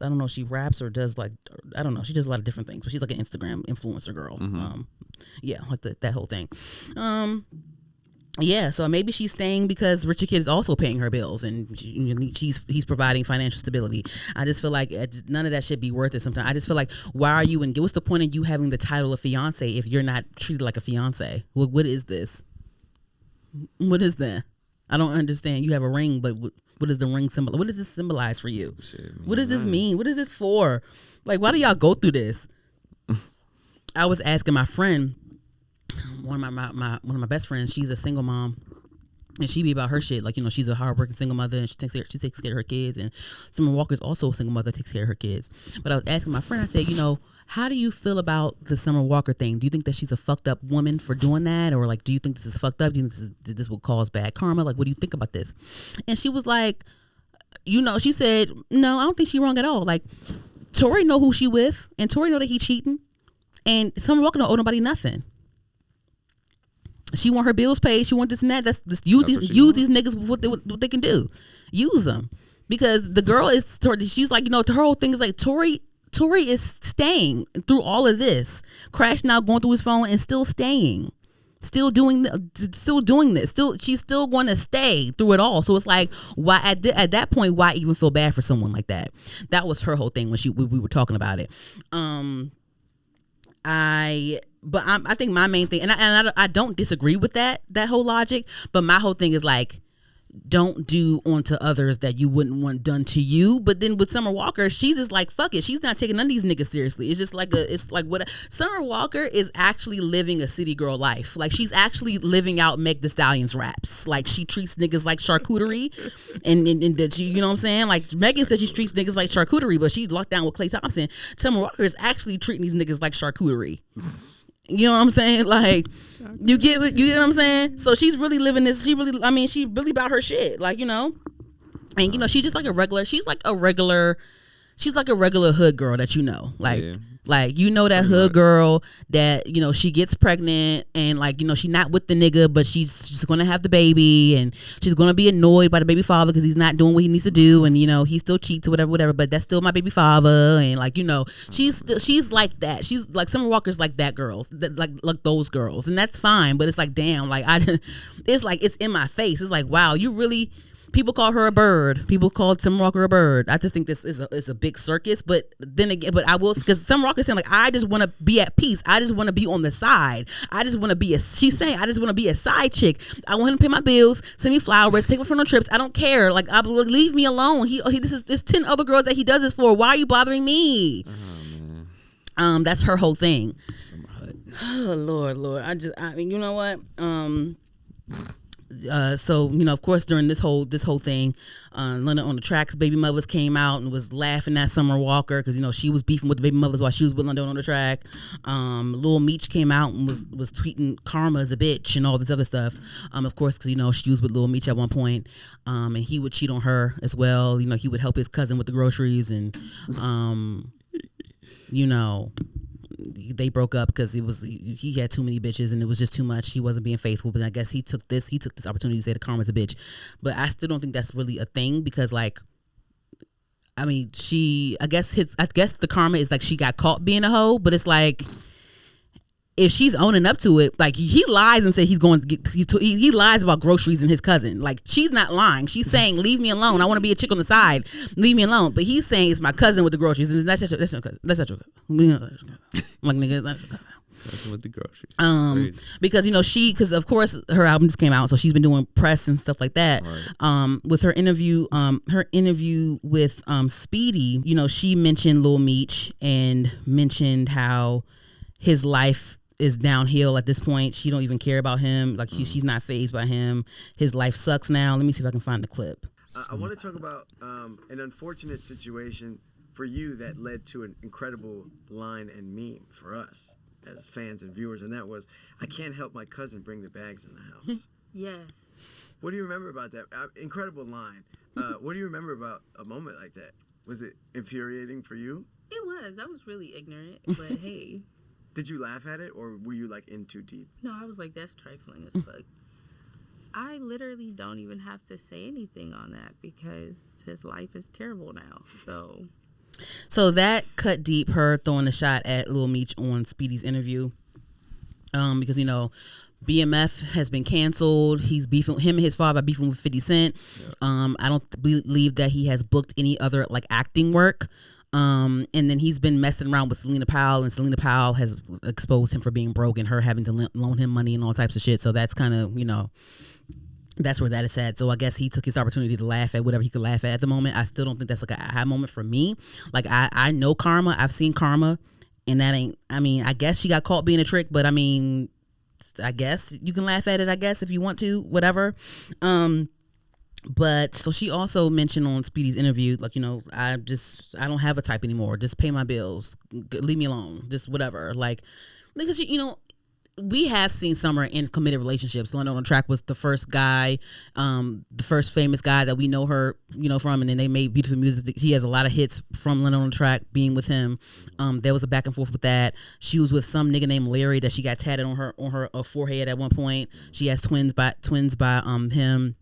I don't know, she raps or does like, I don't know, she does a lot of different things, but she's like an Instagram influencer girl. Yeah, like that whole thing. Yeah, so maybe she's staying because Richard Kid is also paying her bills and he's providing financial stability. I just feel like none of that should be worth it sometimes. I just feel like, why are you, and what's the point of you having the title of fiance if you're not treated like a fiance? What is this? What is that? I don't understand. You have a ring, but what does the ring symbolize? What does this symbolize for you? What does this mean? What is this for? Like, why do y'all go through this? I was asking my friend, one of my best friends, she's a single mom, and she be about her shit. Like, you know, she's a hardworking single mother, and she takes care of her kids. And Summer Walker's also a single mother, takes care of her kids. But I was asking my friend, I said, you know, how do you feel about the Summer Walker thing? Do you think that she's a fucked up woman for doing that, or like, do you think this is fucked up? Do you think this will cause bad karma? Like, what do you think about this? And she was like, you know, she said, no, I don't think she's wrong at all. Like, Tori know who she with, and Tori know that he cheating, and Summer Walker don't owe nobody nothing. She want her bills paid. She want this and that. That's just use these niggas with what they can do. Use them, because the girl is. She's like, you know, her whole thing is like Tori is staying through all of this, crashing out, going through his phone, and still staying, still doing this. She's still going to stay through it all. So it's like, why at that point, why even feel bad for someone like that? That was her whole thing when we were talking about it. I think my main thing, and I don't disagree with that whole logic, but my whole thing is like, don't do onto others that you wouldn't want done to you. But then with Summer Walker, she's just like, fuck it. She's not taking none of these niggas seriously. It's just like what Summer Walker is actually living a city girl life. Like, she's actually living out Meg Thee Stallion's raps. Like, she treats niggas like charcuterie, and that you know what I'm saying? Like, Megan says she treats niggas like charcuterie, but she's locked down with Klay Thompson. Summer Walker is actually treating these niggas like charcuterie. You know what I'm saying? Like, you get what I'm saying? So she's really living this. She really about her shit. Like, you know, and you know, she's just like a regular. She's like a regular hood girl that you know. Like, yeah. Like, you know, that hood girl that, you know, she gets pregnant and, like, you know, she's not with the nigga, but she's going to have the baby, and she's going to be annoyed by the baby father because he's not doing what he needs to do, and, you know, he still cheats or whatever, but that's still my baby father. And, like, you know, she's like that. She's like, Summer Walker's like that girls, like those girls, and that's fine. But it's like, damn, like, it's like, it's in my face. It's like, wow, you really. People call her a bird. People called Summer Walker a bird. I just think this is a big circus. But then again, I will, because Summer Walker's saying, like, I just want to be at peace. I just want to be on the side. I just want to be she's saying, I just want to be a side chick. I want him to pay my bills, send me flowers, take me for no trips. I don't care. Like, leave me alone. There's 10 other girls that he does this for. Why are you bothering me? Oh, man. That's her whole thing. Oh, Lord. I mean, you know what? So, you know, of course, during this whole thing, London on the Tracks baby mothers came out and was laughing at Summer Walker because, you know, she was beefing with the baby mothers while she was with London on the track. Lil Meech came out and was tweeting Karma is a bitch and all this other stuff. Of course, because, you know, she was with Lil Meech at one point, and he would cheat on her as well. You know, he would help his cousin with the groceries, and you know, they broke up because he had too many bitches and it was just too much. He wasn't being faithful, but I guess he took this opportunity to say the Karma's a bitch. But I still don't think that's really a thing, because, like, I mean, I guess the karma is like she got caught being a hoe, but it's like, if she's owning up to it, like, he lies and said he's going to get, he lies about groceries and his cousin. Like, she's not lying. She's saying, leave me alone. I want to be a chick on the side. Leave me alone. But he's saying it's my cousin with the groceries. And that's not your cousin. That's not your cousin. Like, nigga, that's your cousin. Cousin with the groceries. Because, you know, because of course her album just came out, so she's been doing press and stuff like that. Right. With her interview with Speedy, you know, she mentioned Lil Meech and mentioned how his life is downhill at this point. She don't even care about him. Like, she's not fazed by him. His life sucks now. Let me see if I can find the clip. I want to talk about an unfortunate situation for you that led to an incredible line and meme for us as fans and viewers, and that was, I can't help my cousin bring the bags in the house. Yes. What do you remember about that? Incredible line. What do you remember about a moment like that? Was it infuriating for you? It was. I was really ignorant, but hey. Did you laugh at it, or were you, like, in too deep? No, I was like, that's trifling as fuck. I literally don't even have to say anything on that because his life is terrible now. So that cut deep, her throwing a shot at Lil Meech on Speedy's interview. because BMF has been canceled. He's beefing, him and his father are beefing with 50 Cent. I don't believe that he has booked any other like acting work. And then he's been messing around with Selena Powell, and Selena Powell has exposed him for being broke and her having to loan him money and all types of shit. So that's kind of, that's where that is at. So I guess he took his opportunity to laugh at whatever he could laugh at the moment. I still don't think that's like a aha moment for me. Like I know Karma. I've seen Karma, and that ain't, I guess she got caught being a trick, but I guess you can laugh at it, I guess, if you want to, whatever. But so she also mentioned on Speedy's interview, like, I don't have a type anymore. Just pay my bills. Leave me alone. Just whatever. Like, because, we have seen Summer in committed relationships. London on Track was the first guy, the first famous guy that we know her, from, and then they made beautiful music. She has a lot of hits from London on Track being with him. There was a back and forth with that. She was with some nigga named Larry that she got tatted on her forehead at one point. She has twins by him.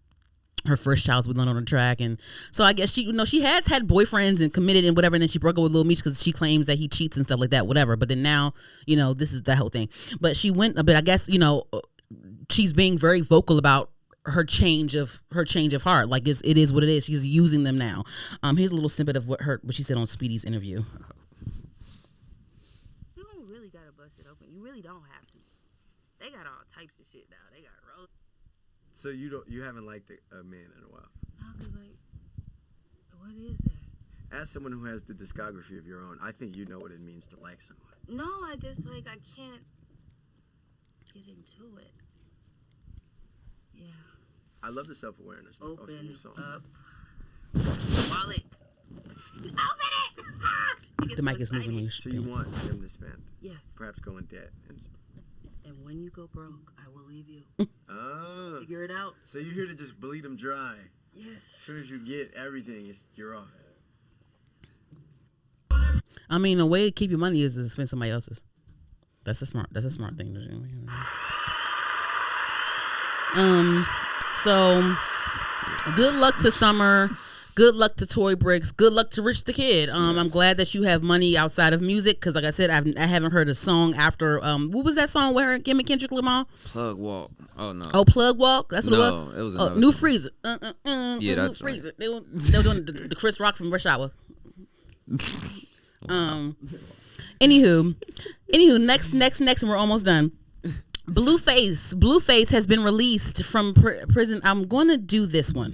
Her first child was with London on Track, and so I guess she, she has had boyfriends and committed and whatever, and then she broke up with Lil Meech because she claims that he cheats and stuff like that, whatever. But then now, this is the whole thing. But she went, but I guess she's being very vocal about her change of heart. Like it is what it is. She's using them now. Here's a little snippet of what she said on Speedy's interview. You don't really gotta bust it open. You really don't have to. They got all types of shit now. They got road. So you haven't liked a man in a while? No, cause like, what is that? As someone who has the discography of your own, I think you know what it means to like someone. No, I just I can't get into it. Yeah. I love the self-awareness of Open your song. up wallet. Open it! The mic is moving when you So you want them to spend? Yes. Perhaps go in debt. And when you go broke, I will leave you. Oh. Figure it out. So you're here to just bleed them dry. Yes. As soon as you get everything, you're off. A way to keep your money is to spend somebody else's. That's a smart thing to do. So good luck to Summer. Good luck to Tori Brixx. Good luck to Rich the Kid. Yes. I'm glad that you have money outside of music, because like I said, I haven't heard a song after what was that song with her and Kim and Kendrick Lamar? Plug Walk. Oh no. Oh, Plug Walk. That's what it was. No, it was another New song. Freezer. Yeah, that's New Freezer. They were doing the Chris Rock from Rush Hour. Anywho, next, and we're almost done. Blueface has been released from prison. I'm going to do this one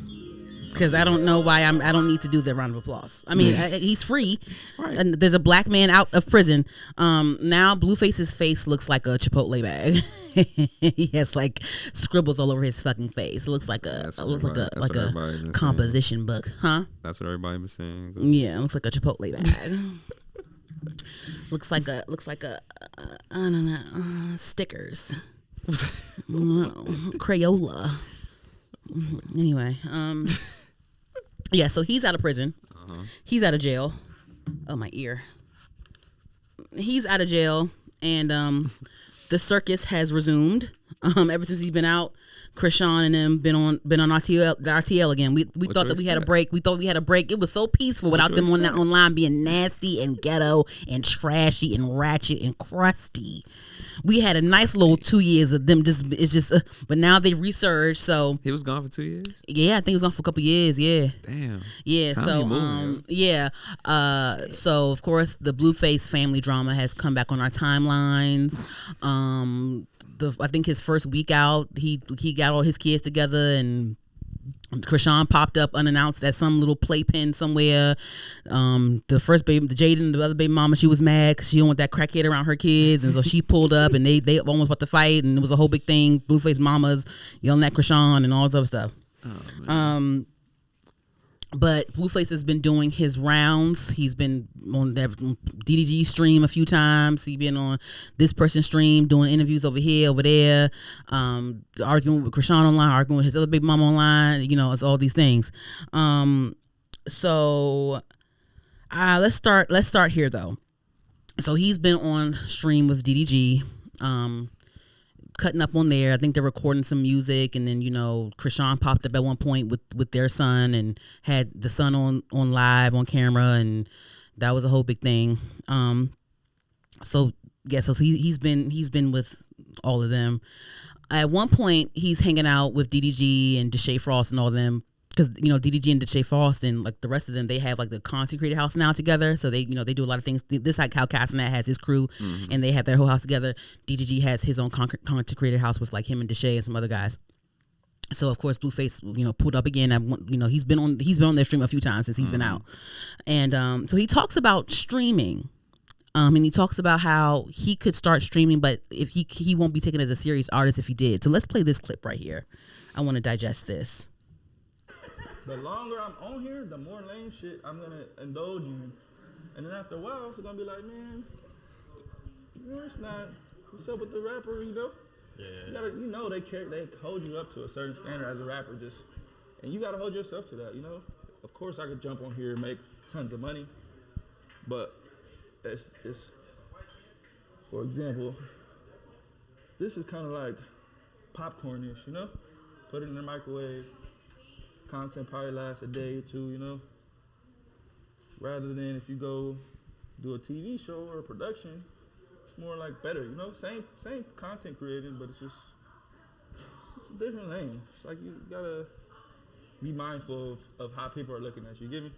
because I don't know why I don't need to do the round of applause. He's free, right. And there's a black man out of prison. Now Blueface's face looks like a Chipotle bag. He has like scribbles all over his fucking face. It looks like a composition book, huh? That's what everybody was saying. Yeah, it looks like a Chipotle bag. looks like a I don't know, stickers. Crayola. Anyway, yeah, so he's out of prison. He's out of jail. Oh, my ear. He's out of jail, and the circus has resumed. Ever since he's been out, Chrisean and them been on RTL again. We thought that we had a break. We thought we had a break. It was so peaceful without them online being nasty and ghetto and trashy and ratchet and crusty. We had a nice little 2 years of them but now they resurged. So he was gone for 2 years. Yeah, I think he was gone for a couple years. Yeah. Damn. Yeah. So of course the Blueface family drama has come back on our timelines. I think his first week out, he got all his kids together, and Chrisean popped up unannounced at some little playpen somewhere. The first baby, the Jaden, the other baby mama, she was mad because she didn't want that crackhead around her kids, and so she pulled up, and they almost about to fight, and it was a whole big thing. Blueface mamas yelling at Chrisean and all this other stuff. Oh, but Blueface has been doing his rounds. He's been on that DDG stream a few times. He's been on this person's stream doing interviews over here, over there, arguing with Chrisean online, arguing with his other big mama online. It's all these things. So let's start here though. So he's been on stream with DDG. Cutting up on there. I think they're recording some music, and then Chrisean popped up at one point with their son and had the son on live on camera, and that was a whole big thing. So he's been with all of them. At one point, he's hanging out with DDG and Deshae Frost and all of them. Because, DDG and Deshae Frost and, like, the rest of them, they have, like, the content creator house now together. So, they, they do a lot of things. This, like, how Casanat has his crew, and they have their whole house together. DDG has his own content creator house with, like, him and Deshae and some other guys. So, of course, Blueface, pulled up again. He's been on their stream a few times since he's been out. And so, he talks about streaming. And he talks about how he could start streaming, but if he won't be taken as a serious artist if he did. So, let's play this clip right here. I want to digest this. The longer I'm on here, the more lame shit I'm gonna indulge in, and then after a while, it's gonna be like, man, it's not. What's up with the rapper? Yeah. You gotta, they hold you up to a certain standard as a rapper, and you gotta hold yourself to that. Of course, I could jump on here and make tons of money, but it's for example, this is kind of like popcorn-ish, Put it in the microwave. Content probably lasts a day or two, Rather than if you go do a TV show or a production, it's more like better, Same content creating, but it's just a different lane. It's like you gotta be mindful of how people are looking at you. You get me?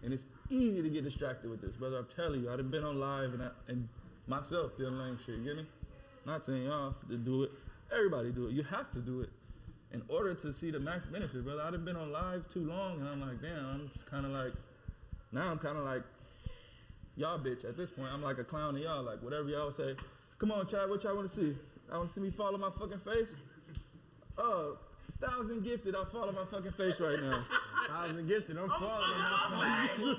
And it's easy to get distracted with this, brother. I'm telling you, I done been on live and myself doing lame shit. You get me? Not saying y'all to do it. Everybody do it. You have to do it in order to see the max benefit, brother. I done been on live too long, and I'm like, damn, I'm just kind of like, now I'm kind of like, y'all bitch. At this point, I'm like a clown to y'all. Like, whatever y'all say, come on, Chad, what y'all want to see? I want to see me fall on my fucking face? 1,000 gifted, I'll fall on my fucking face right now. 1,000 gifted, I'm falling on my face.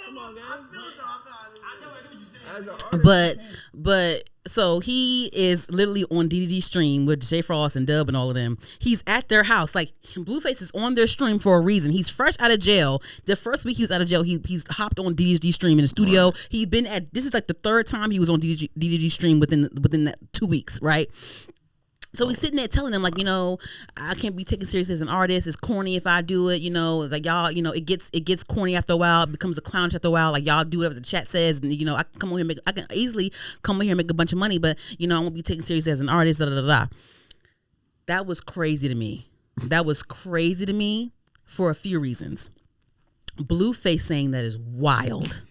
Come on, man. I know what you're saying. As an artist, But so he is literally on DDG stream with Deshae Frost and Dub and all of them. He's at their house. Like, Blueface is on their stream for a reason. He's fresh out of jail. The first week he was out of jail, he's hopped on DDG stream in the studio. Right. He's been at, this is like the third time he was on DDG stream within that 2 weeks, right? So he's sitting there telling them, like, I can't be taken serious as an artist. It's corny if I do it, like y'all, it gets corny after a while. It becomes a clown after a while. Like, y'all do whatever the chat says, and I can come on here I can easily come on here and make a bunch of money, but I won't be taken serious as an artist. Da, da, da, da. That was crazy to me. That was crazy to me for a few reasons. Blueface saying that is wild.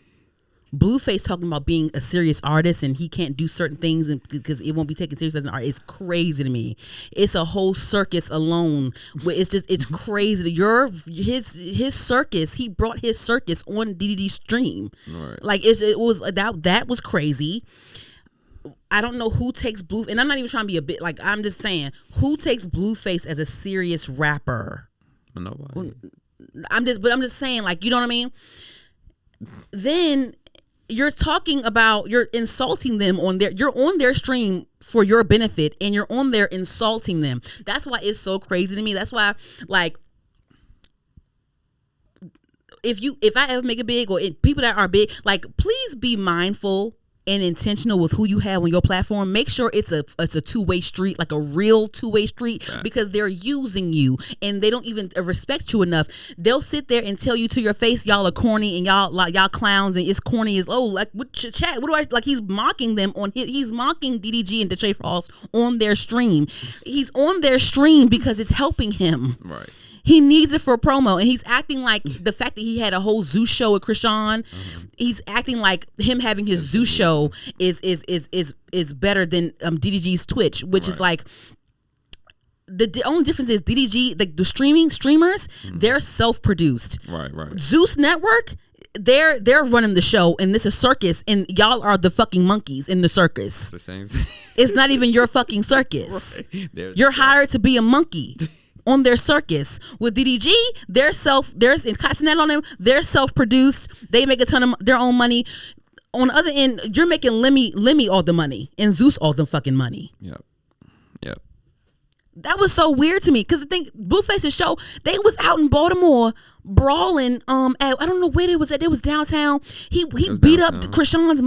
Blueface talking about being a serious artist and he can't do certain things because it won't be taken serious as an artist. It's crazy to me. It's a whole circus alone. It's crazy. His circus. He brought his circus on DDD stream. Right. Like it was that was crazy. I don't know who takes Blue, and I'm not even trying to be a bit like, I'm just saying, who takes Blueface as a serious rapper? Nobody. I'm just saying, like, you know what I mean? Then you're insulting them you're on their stream for your benefit, and you're on there insulting them. That's why it's so crazy to me. That's why, like, if I ever make it big, or people that are big, like, please be mindful and intentional with who you have on your platform. Make sure it's a two-way street, like a real two-way street, because they're using you and they don't even respect you enough. They'll sit there and tell you to your face, y'all are corny and y'all clowns, and it's corny as, like, what chat, what do I, like, he's mocking them he's mocking DDG and Deshae Frost on their stream. He's on their stream because it's helping him. Right. He needs it for promo, and he's acting like the fact that he had a whole Zeus show with Chrisean. He's acting like him having his Zeus show is better than DDG's Twitch, which is like, the only difference is DDG, like the streamers, they're self-produced. Right. Zeus Network, they're running the show, and this is Circus, and y'all are the fucking monkeys in the circus. It's the same thing. It's not even your fucking circus. Right. You're hired to be a monkey on their circus. With DDG, there's Casanat on them, they're self-produced, they make a ton of their own money. On the other end, you're making Lemmy all the money and Zeus all the fucking money. Yep. That was so weird to me, because I think Blueface's show, they was out in Baltimore brawling. At, I don't know where they was at. They was downtown. He beat up Chrisean's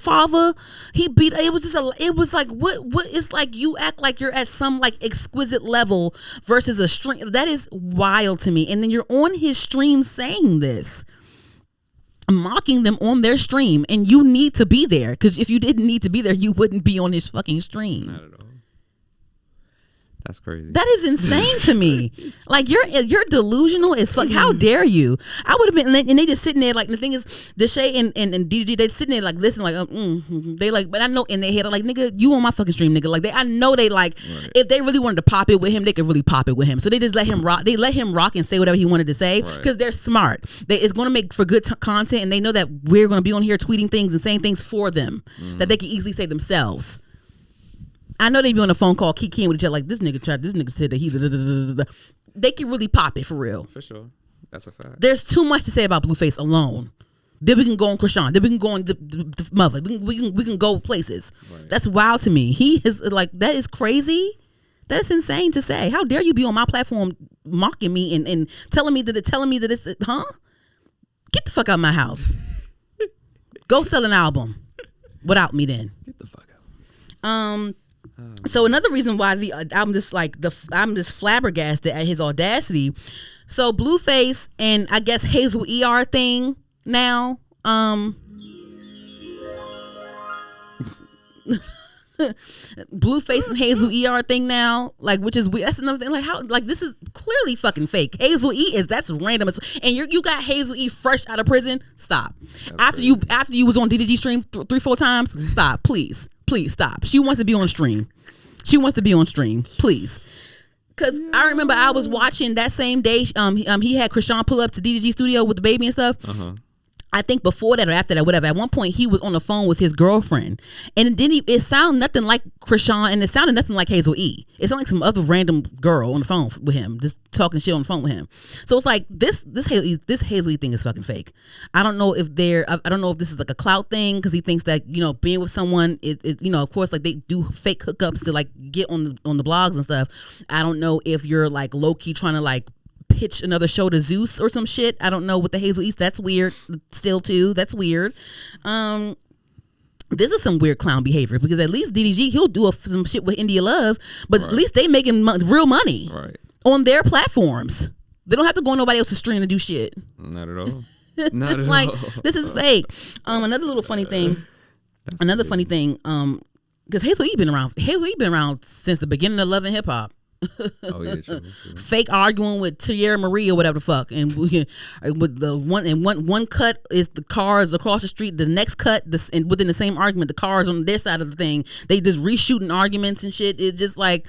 father. He beat. It was just it was like what it's like, you act like you're at some like exquisite level versus a stream. That is wild to me. And then you're on his stream saying this. mocking them on their stream, and you need to be there, because if you didn't need to be there, you wouldn't be on his fucking stream. Not at all. That's crazy. That is insane to me. Like, you're delusional as fuck. How dare you? I would have been, and they just sitting there like, the thing is, Deshae and DDG, they sitting there like listening, like they like, but I know in their head, like, nigga, you on my fucking stream, nigga. Like, I know they like, right. If they really wanted to pop it with him, they could really pop it with him. So they just let him rock. They let him rock and say whatever he wanted to say, because they're smart. It's going to make for good content, and they know that we're going to be on here tweeting things and saying things for them that they can easily say themselves. I know they be on a phone call, kicking with each other, like, this nigga said that he's they can really pop it for real. For sure. That's a fact. There's too much to say about Blueface alone. Then we can go on Chrisean. Then we can go on the mother. We can go places. Right. That's wild to me. He is like, that is crazy. That's insane to say. How dare you be on my platform mocking me and telling me that it's, huh? Get the fuck out of my house. Go sell an album without me then. Get the fuck out. So another reason why I'm just flabbergasted at his audacity. So Blueface and I guess Hazel ER thing now. Blueface and Hazel ER thing now, like, which is weird. That's another thing. Like, how, like, this is clearly fucking fake. Hazel that's random. And you got Hazel E fresh out of prison. Stop. After you was on DDG stream 3-4 times. Stop, please stop. She wants to be on stream. Please. Cause I remember I was watching that same day. He had Chrisean pull up to DDG studio with the baby and stuff. I think before that or after that, whatever. At one point, he was on the phone with his girlfriend, and then it sounded nothing like Chrisean, and it sounded nothing like Hazel E. It sounded like some other random girl on the phone with him, just talking shit on the phone with him. So it's like this Hazel E thing is fucking fake. I don't know if this is like a clout thing, because he thinks that, you know, being with someone is, you know, of course, like, they do fake hookups to like get on the blogs and stuff. I don't know if you're like low key trying to like pitch another show to Zeus or some shit. I don't know, with the Hazel East. That's weird still too. That's weird. This is some weird clown behavior, because at least DDG, he'll do some shit with India Love, but at least they making real money on their platforms. They don't have to go on nobody else's stream to do shit. Not at all. Not at like, all. This is fake. Another little funny thing. Because Hazel E been around since the beginning of Love and Hip Hop. Oh yeah, true. Fake arguing with Tierra Marie or whatever the fuck, and with the one cut is the cars across the street. The next cut, and within the same argument, the cars on their side of the thing. They just reshooting arguments and shit. It's just like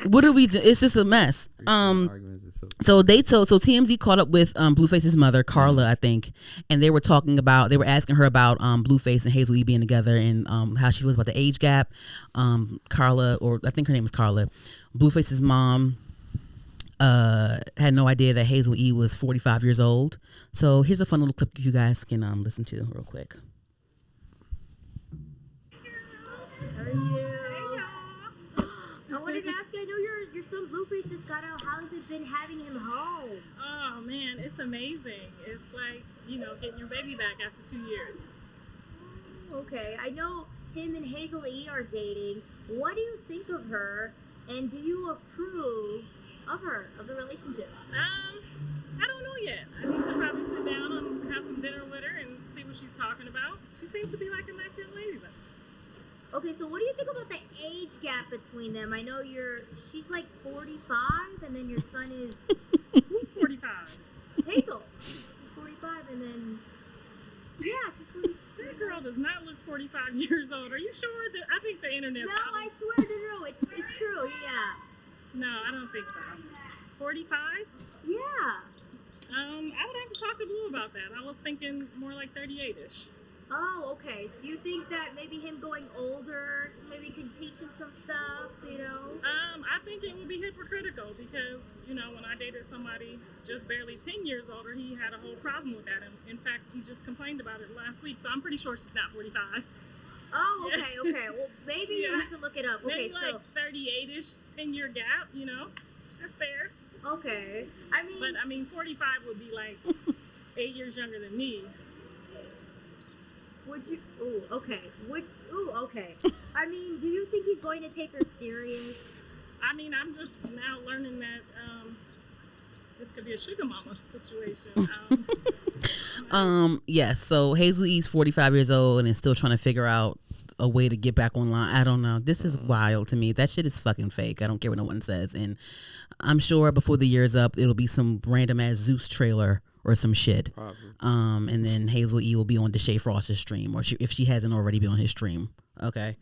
what are we do? It's just a mess. So TMZ caught up with Blueface's mother, Carla, I think, and they were asking her about Blueface and Hazel E being together, and how she was about the age gap. Carla, or I think her name is Carla, Blueface's mom, had no idea that Hazel E was 45 years old. So here's a fun little clip you guys can listen to real quick. How are you? I wanted to ask you, I know your son Blueface just got out. How has it been having him home? Oh man, it's amazing. It's like, you know, getting your baby back after 2 years. Okay, I know him and Hazel E are dating. What do you think of her, and do you approve of her, of the relationship? I don't know yet. I need to probably sit down and have some dinner with her and see what she's talking about. She seems to be like a nice young lady, but. Okay, so what do you think about the age gap between them? I know she's like 45, and then your son is... Who's 45? Hazel. She's 45, and then... Yeah, she's 45. That girl does not look 45 years old. Are you sure? I think the internet's... No, I swear, no, it's true, yeah. No, I don't think so. 45? Yeah. I would have to talk to Blue about that. I was thinking more like 38-ish. Oh, okay. So do you think that maybe him going older maybe could teach him some stuff, you know? I think it would be hypocritical because, you know, when I dated somebody just barely 10 years older, he had a whole problem with that. And in fact, he just complained about it last week. So I'm pretty sure she's not 45. Oh, okay. Well, maybe you have to look it up. Okay, maybe like 38-ish, 10-year gap, you know? That's fair. Okay. But 45 would be like 8 years younger than me. Would you? Ooh, okay. Okay. Do you think he's going to take her serious? I'm just now learning that this could be a sugar mama situation. Yes. So Hazel E's 45 years old and is still trying to figure out a way to get back online. I don't know. This is wild to me. That shit is fucking fake. I don't care what no one says. And I'm sure before the year's up, it'll be some random ass Zeus trailer or some shit. Probably. And then Hazel E will be on Deshae Frost's stream, or if she hasn't already been on his stream. Okay.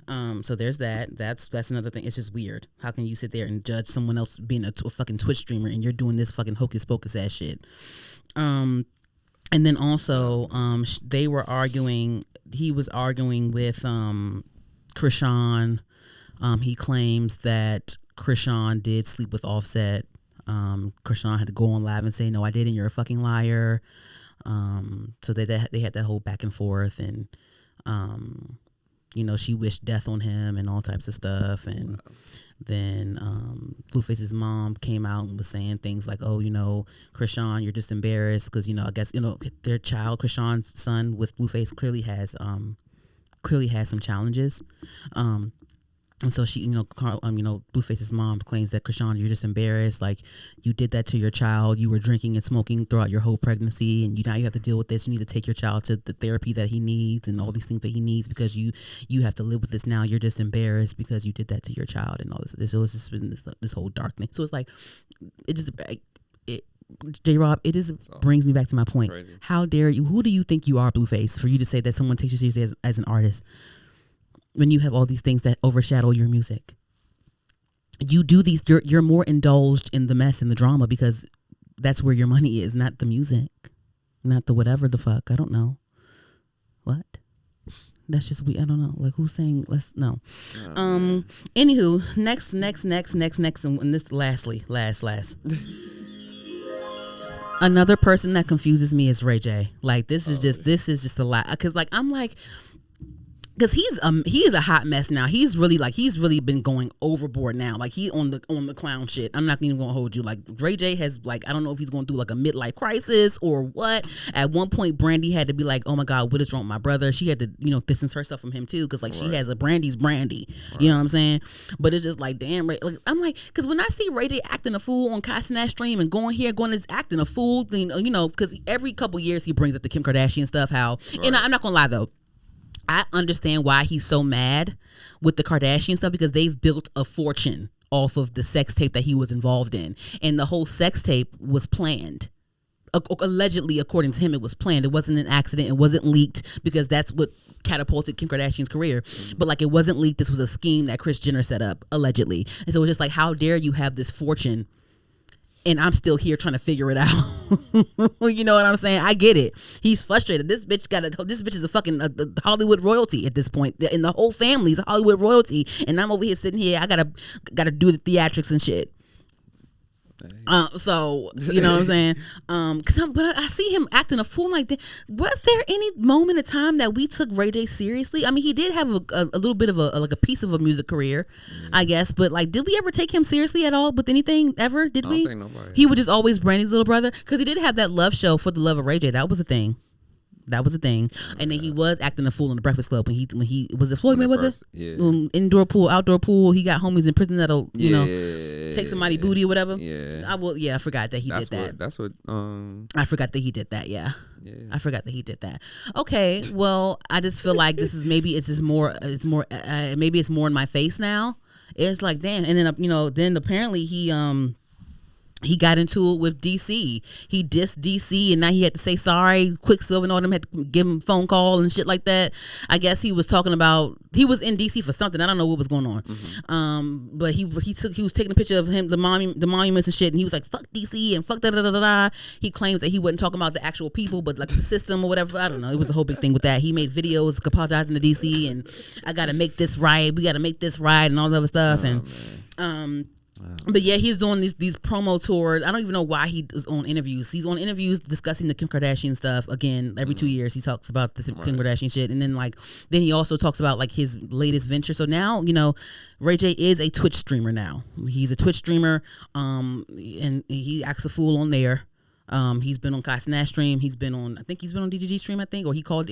So there's that. That's another thing. It's just weird. How can you sit there and judge someone else being a fucking Twitch streamer and you're doing this fucking hocus pocus ass shit? And then also, they were arguing. He was arguing with Chrisean. He claims that Chrisean did sleep with Offset. Chrisean had to go on live and say, "No, I didn't. You're a fucking liar." So they had that whole back and forth, and she wished death on him and all types of stuff. And then Blueface's mom came out and was saying things like, "Oh, Chrisean, you're just embarrassed because I guess their child, Chrisean's son with Blueface, clearly has some challenges." And so she, Blueface's mom claims that Chrisean, you're just embarrassed. Like, you did that to your child. You were drinking and smoking throughout your whole pregnancy, and now you have to deal with this. You need to take your child to the therapy that he needs and all these things that he needs because you have to live with this now. You're just embarrassed because you did that to your child and all this. So it's just been this whole dark thing. So it's like, J-Rob, it just brings me back to my point. Crazy. How dare you? Who do you think you are, Blueface, for you to say that someone takes you seriously as an artist? When you have all these things that overshadow your music, you do these. You're more indulged in the mess and the drama because that's where your money is, not the music, not the whatever the fuck. I don't know what. That's just I don't know. Like, who's saying let's no. Anywho, next, and this lastly, last. Another person that confuses me is Ray J. Like, this is just a lot because I'm like. Because he is a hot mess now. He's really been going overboard now. Like, he on the clown shit. I'm not even gonna hold you. Like, Ray J has, like, I don't know if he's going through like a midlife crisis or what. At one point, Brandy had to be like, "Oh my God, what is wrong with my brother?" She had to distance herself from him too, because like she has a Brandy's Brandy. Right. You know what I'm saying? But it's just like, damn, Ray. Like, I'm like, because when I see Ray J acting a fool on Kardashian stream and going this acting a fool, because every couple years he brings up the Kim Kardashian stuff. And I'm not gonna lie though. I understand why he's so mad with the Kardashian stuff because they've built a fortune off of the sex tape that he was involved in. And the whole sex tape was planned. Allegedly, according to him, it was planned. It wasn't an accident. It wasn't leaked because that's what catapulted Kim Kardashian's career. But like, it wasn't leaked. This was a scheme that Kris Jenner set up, allegedly. And so it's just like, how dare you have this fortune and I'm still here trying to figure it out. You know what I'm saying? I get it. He's frustrated. This bitch is a fucking Hollywood royalty at this point, and the whole family's a Hollywood royalty. And I'm over here sitting here. I gotta do the theatrics and shit. So you know what I'm saying? But I see him acting a fool like that. Was there any moment of time that we took Ray J seriously? I mean, he did have a little bit of a piece of a music career, I guess. But like, did we ever take him seriously at all with anything ever? Did we? I don't think nobody. He was just always Brandy's little brother because he did have that love show for the love of Ray J. That was a thing. And then he was acting a fool in the Breakfast Club when he was it Floyd Mayweather? Yeah. Indoor pool, outdoor pool. He got homies in prison that'll take somebody booty or whatever. Yeah. I forgot that he did that. That's what. I forgot that he did that. Yeah. I forgot that he did that. Okay. Well, I just feel like this is maybe it's more in my face now. It's like, damn. And then then apparently he got into it with DC. He dissed DC, and now he had to say sorry. Quicksilver and all them had to give him a phone call and shit like that. I guess he was talking about he was in DC for something. I don't know what was going on. Mm-hmm. But he was taking a picture of him, the monuments and shit, and he was like, "Fuck DC" and "fuck da da da da da." He claims that he wasn't talking about the actual people, but like the system or whatever. I don't know. It was a whole big thing with that. He made videos apologizing to DC and I got to make this right. We got to make this right and all that other stuff. But yeah, he's doing these promo tours. I don't even know why he is on interviews. He's on interviews discussing the Kim Kardashian stuff. Again, every 2 years he talks about this Kim Kardashian shit. And then then he also talks about like his latest venture. So now, Ray J is a Twitch streamer now. He's a Twitch streamer. And he acts a fool on there. He's been on Kardashian stream. He's been on DDG stream, or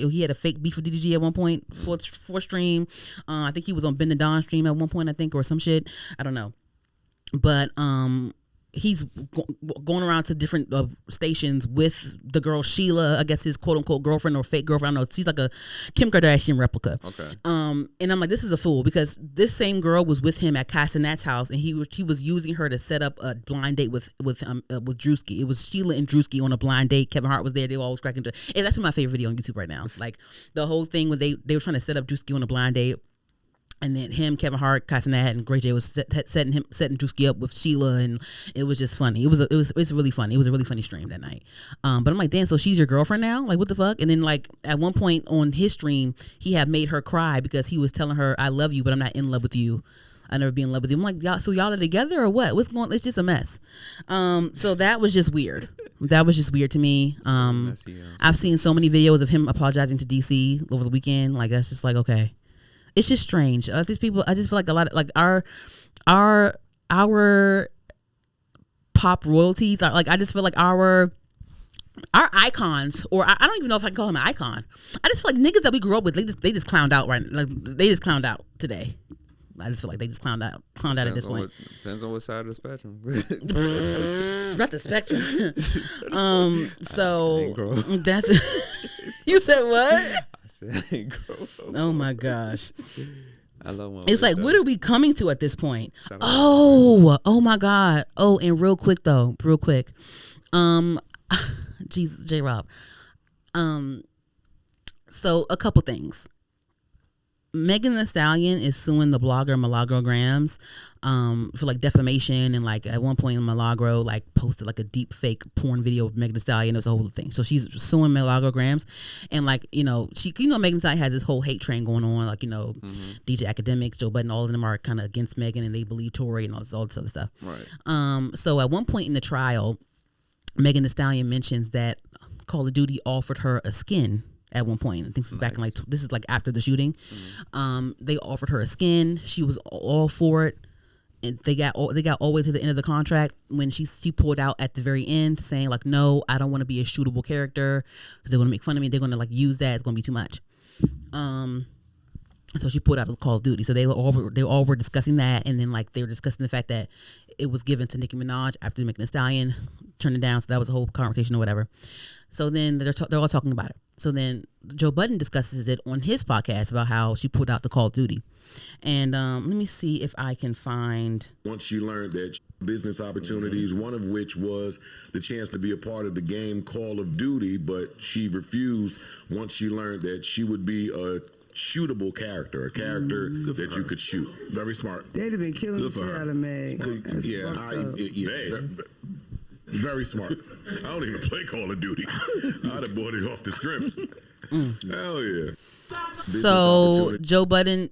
he had a fake beef with DDG at one point for stream. I think he was on Ben and Don stream at one point, or some shit. I don't know. But he's going around to different stations with the girl Sheila, I guess his quote unquote girlfriend or fake girlfriend. I don't know. She's like a Kim Kardashian replica. Okay. And I'm like, this is a fool, because this same girl was with him at Casanat's house, and he was using her to set up a blind date with Drewski. It was Sheila and Drewski on a blind date. Kevin Hart was there. They were always cracking. It's actually my favorite video on YouTube right now. Like the whole thing when they were trying to set up Drewski on a blind date. And then him, Kevin Hart, Casanat, and Gray J was setting Drewski up with Sheila, and it was just funny. It was really funny. It was a really funny stream that night. But I'm like, damn, so she's your girlfriend now? Like, what the fuck? And then like at one point on his stream, he had made her cry because he was telling her, "I love you, but I'm not in love with you. I never be in love with you." I'm like, y'all are together or what? What's going? It's just a mess. So that was just weird. That was just weird to me. I've seen so many videos of him apologizing to DC over the weekend. Like that's just like, okay. It's just strange. These people, I just feel like a lot of like our pop royalties are like, I just feel like our icons, or I don't even know if I can call him an icon. I just feel like niggas that we grew up with, they just clowned out right. Like they just clowned out today. I just feel like they just clowned out at this point. Depends on what side of the spectrum. Not the spectrum. So that's. You said what? Oh my gosh. I love one. It's like, what are we coming to at this point? Oh my God. Oh, and real quick. Jesus, J-Rob. So a couple things. Megan Thee Stallion is suing the blogger Milagro Gramz for like defamation, and like at one point Milagro like posted like a deep fake porn video of Megan Thee Stallion. It was a whole thing. So she's suing Milagro Gramz, and like Megan Thee Stallion has this whole hate train going on. Like DJ Academics, Joe Budden, all of them are kind of against Megan, and they believe Tori and all this other stuff. Right. So at one point in the trial, Megan Thee Stallion mentions that Call of Duty offered her a skin. At one point, I think this was back in like this is like after the shooting. They offered her a skin. She was all for it, and they got all the way to the end of the contract when she pulled out at the very end, saying like, "No, I don't want to be a shootable character because they're going to make fun of me. They're going to like use that. It's going to be too much." So she pulled out of Call of Duty. So they all were discussing that, and then like they were discussing the fact that it was given to Nicki Minaj after Megan Thee Stallion turned it down. So that was a whole conversation or whatever. So then they're all talking about it. So then Joe Budden discusses it on his podcast about how she pulled out the Call of Duty. And let me see if I can find. Once she learned that business opportunities, one of which was the chance to be a part of the game Call of Duty, but she refused once she learned that she would be a shootable character, a character that you could shoot. Very smart. They'd have been killing the shit out of Meg. Very smart. I don't even play Call of Duty. I'd have bought it off the strip. Hell yeah. So Joe Budden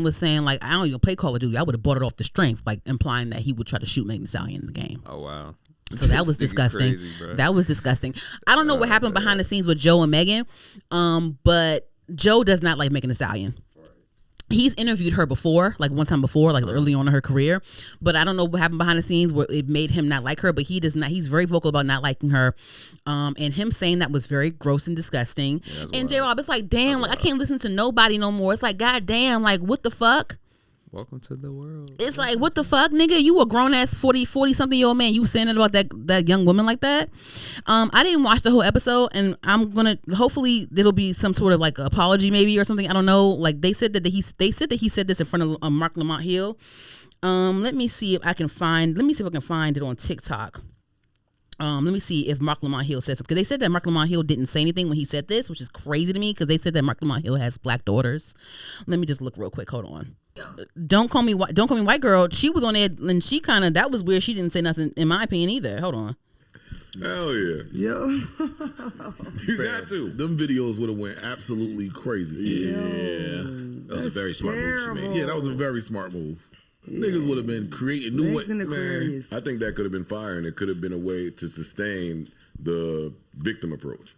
was saying like, I don't even play Call of Duty. I would have bought it off the strength, like implying that he would try to shoot Megan Thee Stallion in the game. Oh wow. So that was disgusting. Crazy, that was disgusting. I don't know what happened behind the scenes with Joe and Megan, but Joe does not like Megan Thee Stallion. He's interviewed her before, like one time before, like early on in her career. But I don't know what happened behind the scenes where it made him not like her. But he does not. He's very vocal about not liking her, and him saying that was very gross and disgusting. Yeah, and J-Rob, it's like, damn, like I can't listen to nobody no more. It's like, god damn, like what the fuck? Welcome to the world. It's like, what the fuck, nigga? You a grown ass 40 something year old man. You saying it about that young woman like that? I didn't watch the whole episode, and I'm gonna hopefully there'll be some sort of like apology maybe or something. I don't know. Like they said that he said this in front of Mark Lamont Hill. Let me see if I can find it on TikTok. Let me see if Mark Lamont Hill said something, because they said that Mark Lamont Hill didn't say anything when he said this, which is crazy to me because they said that Mark Lamont Hill has black daughters. Let me just look real quick. Hold on. Don't call me white girl. She was on there and she kind of, that was weird. She didn't say nothing in my opinion either. Hold on. Hell yeah. Yo. You got to. Them videos would have went absolutely crazy. Yeah. That was a very smart move she made. Yeah, that was a very smart move. Yeah. Niggas would have been creating new ways. Man, I think that could have been fire, and it could have been a way to sustain the victim approach.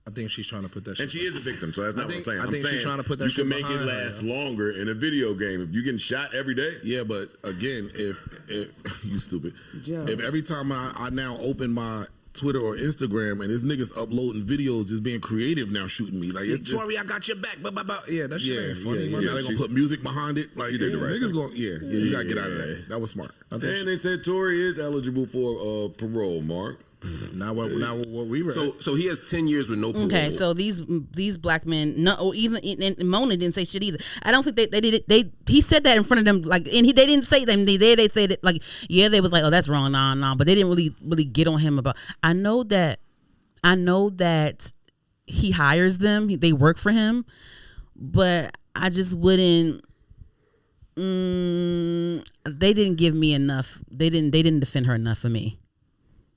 I think she's trying to put that shit. And she is a victim, so that's not what I'm saying. I think she's trying to put that you shit can make it last longer in a video game. If you getting shot every day. Yeah, but again, if you stupid. Yeah. If every time I now open my Twitter or Instagram, and this niggas uploading videos, just being creative now, shooting me like, it's Tori, I got your back. Blah, blah, blah. Yeah, that shit ain't funny. Now they gonna put music behind it. Like niggas gonna, you gotta get out of that. That was smart. And they said Tori is eligible for parole, Mark. Now what we read. So he has 10 years with no parole. Okay, so these black men, no, or even and Mona didn't say shit either. I don't think they did it. He said that in front of them, like, and they didn't say them. They said it like, yeah, they was like, oh, that's wrong, nah, but they didn't really get on him about. I know that he hires them, they work for him, but I just wouldn't. They didn't give me enough. They didn't defend her enough for me.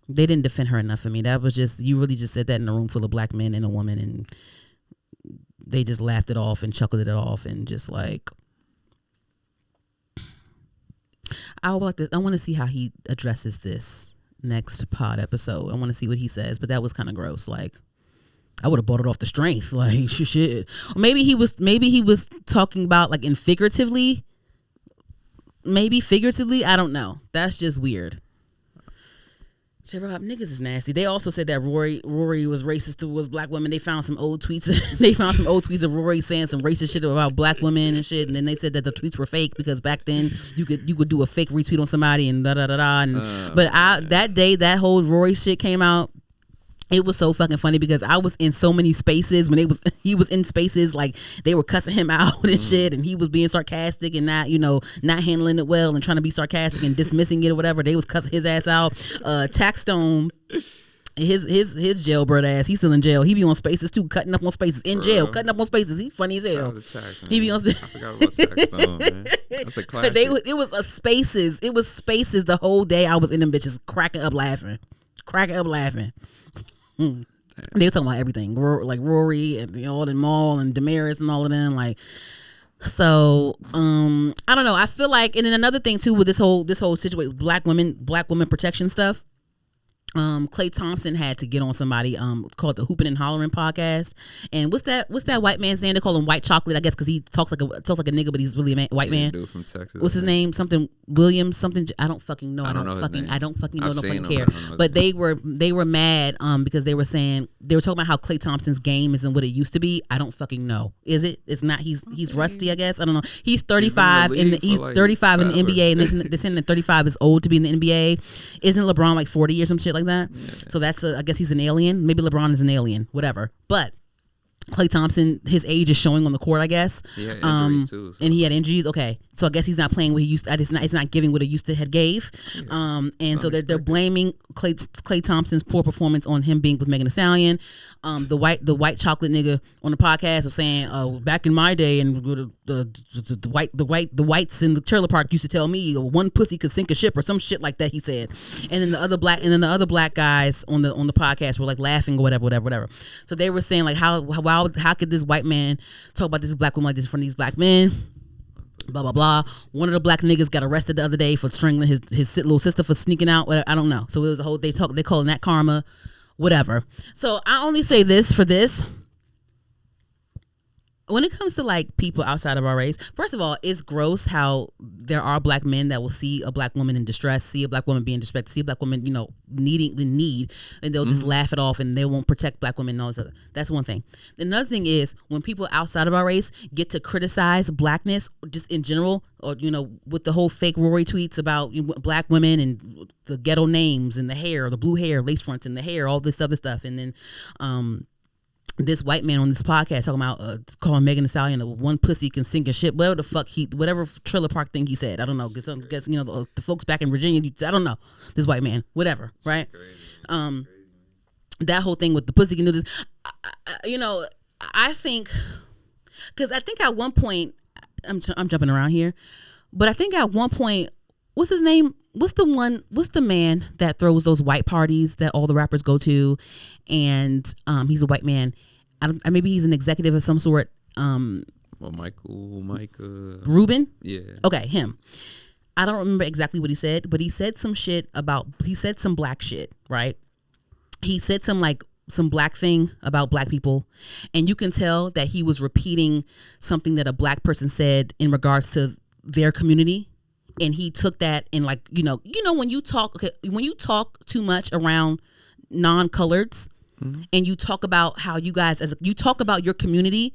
They didn't defend her enough for me. That was just, you really just said that in a room full of black men and a woman, and they just laughed it off and chuckled it off and just like, I want to see how he addresses this next pod episode. I want to see what he says, but that was kind of gross. Like, I would have bought it off the strength. Like, shit. Or maybe he was talking about like in figuratively. Maybe figuratively. I don't know. That's just weird. Rob, niggas is nasty. They also said that Rory was racist towards black women. They found some old tweets. Of Rory saying some racist shit about black women and shit. And then they said that the tweets were fake because back then you could do a fake retweet on somebody and da da da da. But that day that whole Rory shit came out, it was so fucking funny because I was in so many spaces when he was in spaces, like they were cussing him out and shit, and he was being sarcastic and not handling it well and trying to be sarcastic and dismissing it or whatever. They was cussing his ass out. Taxstone, his jailbird ass, he's still in jail. He be on spaces too, cutting up on spaces in jail, cutting up on spaces. He's funny as hell. He be on spaces. I forgot about Taxstone, man. That's a classic. It was spaces. It was spaces the whole day. I was in them bitches cracking up laughing. They were talking about everything, like Rory and all the Maul and Damaris and all of them. Like, so I don't know. I feel like, and then another thing too with this whole situation, black women protection stuff. Klay Thompson had to get on somebody called the Hoopin and Hollerin podcast. And what's that white man's name? They call him White Chocolate, I guess, because he talks like a nigga, but he's really a white man. Dude from Texas. What's his name? Something Williams. Something. I don't fucking know. I don't fucking know. Don't fucking care. But they were mad because they were talking about how Klay Thompson's game isn't what it used to be. I don't fucking know. Is it? It's not. He's rusty, I guess. I don't know. He's 35 he's 35 in the NBA, and they're saying that 35 is old to be in the NBA. Isn't LeBron like 40 or some shit like that? Yeah. So that's I guess he's an alien. Maybe LeBron is an alien. Whatever. But Klay Thompson, his age is showing on the court, I guess. He had injuries too. So. And he had injuries. Okay, so I guess he's not playing what he used to. It's not giving what he used to had gave. Yeah. And so they're blaming Klay Thompson's poor performance on him being with Megan Thee Stallion. The white chocolate nigga on the podcast was saying, back in my day, and the whites in the trailer park used to tell me one pussy could sink a ship or some shit like that. He said, and then the other black guys on the podcast were like laughing or whatever. So they were saying like how could this white man talk about this black woman like this in front of these black men? Blah blah blah. One of the black niggas got arrested the other day for strangling his little sister for sneaking out. I don't know. So it was a whole. They calling that karma, whatever. So I only say this for this. When it comes to like people outside of our race, first of all, it's gross how there are black men that will see a black woman in distress, see a black woman being disrespected, see a black woman, needing the need, and they'll just laugh it off and they won't protect black women and all this other. That's one thing. Another thing is when people outside of our race get to criticize blackness just in general, or with the whole fake Rory tweets about black women and the ghetto names and the hair, the blue hair, lace fronts and the hair, all this other stuff, and then this white man on this podcast talking about calling Megan Thee Stallion a one pussy can sink a ship, whatever the fuck whatever trailer park thing he said. I don't know. Guess the folks back in Virginia. I don't know. This white man, whatever, right? That whole thing with the pussy can do this. I think because I think at one point I'm jumping around here, but I think at one point, what's his name? What's the man that throws those white parties that all the rappers go to, and he's a white man. Maybe he's an executive of some sort. Mike Rubin? Yeah. Okay, him. I don't remember exactly what he said, but he said some black shit, right? He said some black thing about black people, and you can tell that he was repeating something that a black person said in regards to their community. And he took that and when you talk too much around non-coloreds, and you talk about how you guys, you talk about your community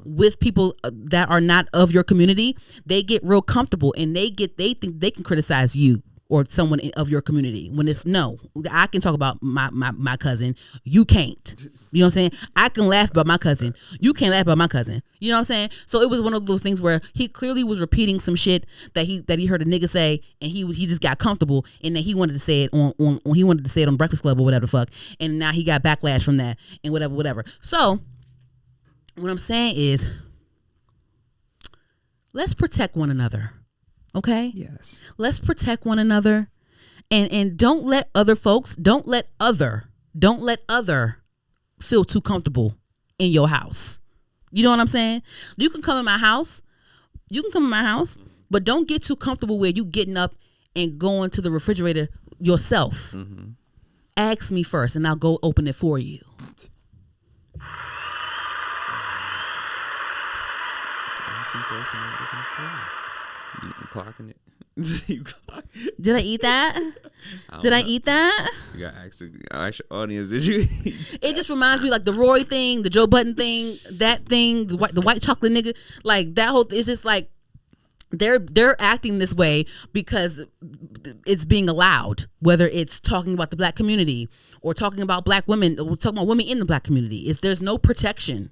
with people that are not of your community, they get real comfortable and they think they can criticize you or someone of your community when it's no. I can talk about my cousin, you can't. You know what I'm saying? I can laugh about my cousin, you can't laugh about my cousin. You know what I'm saying? So it was one of those things where he clearly was repeating some shit that he heard a nigga say, and he just got comfortable, and then he wanted to say it on Breakfast Club or whatever the fuck, and now he got backlash from that and whatever. So what I'm saying is, let's protect one another. Okay? Yes. Let's protect one another, and don't let other feel too comfortable in your house. You know what I'm saying? You can come in my house, but don't get too comfortable where you getting up and going to the refrigerator yourself. Mm-hmm. Ask me first, and I'll go open it for you. You clocking it? Did I eat that? I eat that? You got actual audience. Did you? It just reminds me like the Rory thing, the Joe Budden thing, that thing, the white chocolate nigga. Like that whole. It's just like they're acting this way because it's being allowed. Whether it's talking about the black community or talking about black women, or talking about women in the black community, there's no protection,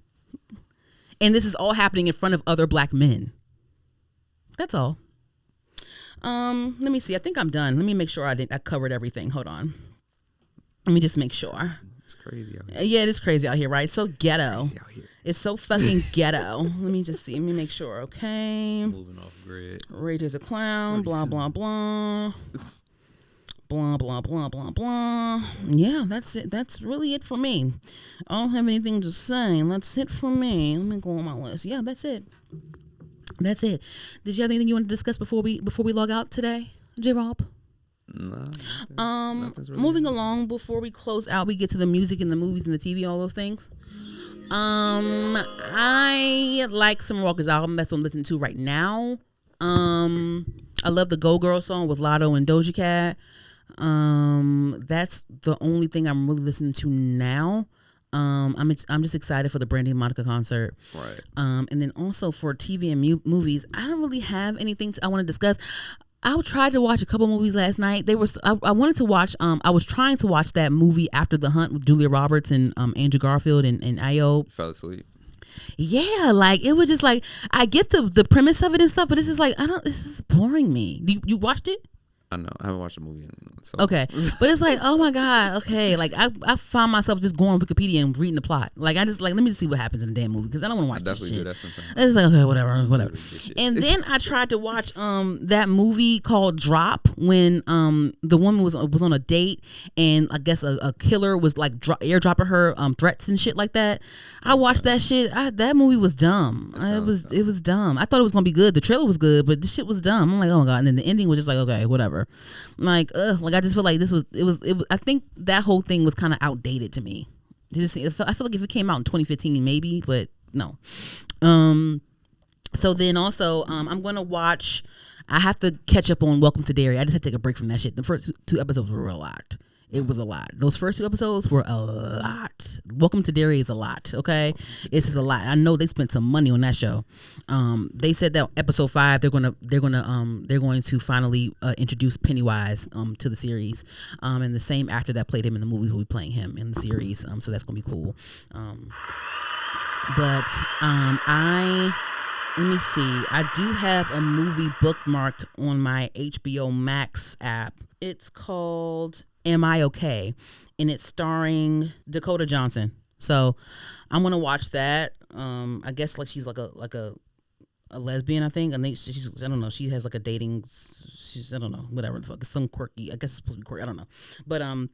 and this is all happening in front of other black men. That's all. Let me see. I think I'm done. Let me make sure I covered everything. Hold on. Let me just make sure. It's crazy out here. Yeah, it is crazy out here, right? It's so ghetto. It's so fucking ghetto. Let me just see. Let me make sure. Okay. Moving off grid. Rage is a clown. Blah, blah, blah. Blah, blah, blah, blah, blah. Yeah, that's it. That's really it for me. I don't have anything to say. That's it for me. Let me go on my list. Yeah, that's it. That's it. Did you have anything you want to discuss before we log out today, J-Rob? No. Really moving along before we close out, we get to the music and the movies and the TV, all those things. I like Summer Walker's album. That's what I'm listening to right now. I love the Go Girl song with Lotto and Doja Cat. That's the only thing I'm really listening to now. I'm just excited for the Brandy and Monica concert. Right. And then also for TV and movies, I don't really have anything I want to discuss. I tried to watch a couple movies last night. I wanted to watch. I was trying to watch that movie After the Hunt with Julia Roberts and Andrew Garfield and Ayo. Fell asleep. Yeah, like it was just like I get the premise of it and stuff, but it's just like this is boring me. You watched it? I know. I haven't watched the movie so. Okay. But it's like, oh my God, okay. Like I find myself just going on Wikipedia and reading the plot. Like I just like, let me just see what happens in the damn movie because I don't want to watch this shit. Do that sometimes. It's like, okay, whatever. And then I tried to watch that movie called Drop when the woman was on a date and I guess a killer was like airdropping her threats and shit like that. I watched that shit. That movie was dumb. It was dumb. I thought it was gonna be good. The trailer was good, but this shit was dumb. I'm like, oh my God. And then the ending was just like, okay, whatever. Like I just feel like it was I think that whole thing was kind of outdated to me. I feel like if it came out in 2015 maybe, but no. So then also I'm gonna watch. I have to catch up on Welcome to Derry. I just had to take a break from that shit. The first two episodes were a lot. It was a lot. Those first two episodes were a lot. Welcome to Derry is a lot. Okay, it's just a lot. I know they spent some money on that show. They said that episode 5 they're going to finally introduce Pennywise to the series. And the same actor that played him in the movies will be playing him in the series. So that's gonna be cool. Let me see. I do have a movie bookmarked on my HBO Max app. It's called Am I Okay? And it's starring Dakota Johnson. So I'm gonna watch that. I guess like she's like a lesbian, I think. I think she's I don't know. She has like a dating. I don't know. Whatever the fuck. It's some quirky. I guess it's supposed to be quirky. I don't know. But I'm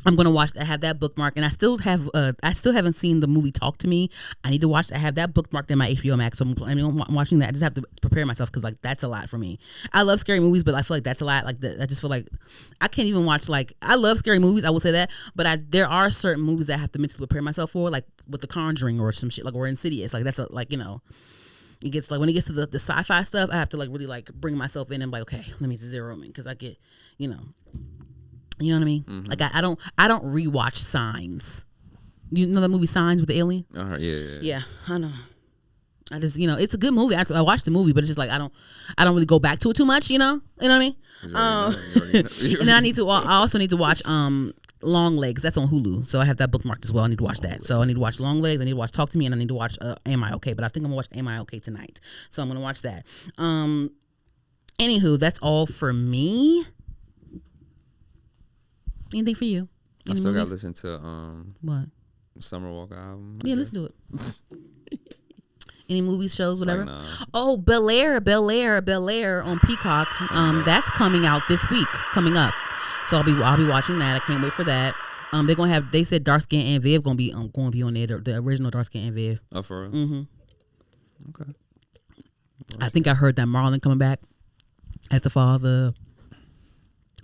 gonna watch. I have that bookmark, and I still haven't seen the movie Talk to Me. I need to watch. I have that bookmarked in my HBO Max, so I'm watching that. I just have to prepare myself because like that's a lot for me. I love scary movies, but I feel like that's a lot. Like I just feel like I can't even watch. Like I love scary movies, I will say that, but there are certain movies that I have to mentally prepare myself for, like with The Conjuring or some shit, like or Insidious. Like that's it gets like when it gets to the sci-fi stuff, I have to like really like bring myself in and be like, okay, let me zero in because I get You know what I mean? Mm-hmm. Like I don't rewatch Signs. You know that movie Signs with the alien? Yeah. I know. I just, it's a good movie. I watched the movie, but it's just like I don't really go back to it too much. You know what I mean? And then I also need to watch Long Legs. That's on Hulu, so I have that bookmarked as well. I need to watch that. So I need to watch Long Legs. I need to watch Talk to Me, and I need to watch Am I Okay? But I think I'm gonna watch Am I Okay tonight. So I'm gonna watch that. Anywho, that's all for me. Anything for you? I still gotta listen to what? Summer Walker album. Yeah, let's do it. Any movies, shows, whatever? Like, nah. Oh, Bel Air on Peacock. That's coming out this week, coming up. So I'll be watching that. I can't wait for that. They're gonna have. They said Dark Skin and Viv gonna be on there. The original Dark Skin and Viv. Oh, for real? Mm-hmm. Okay. I think I heard that Marlon coming back as the father.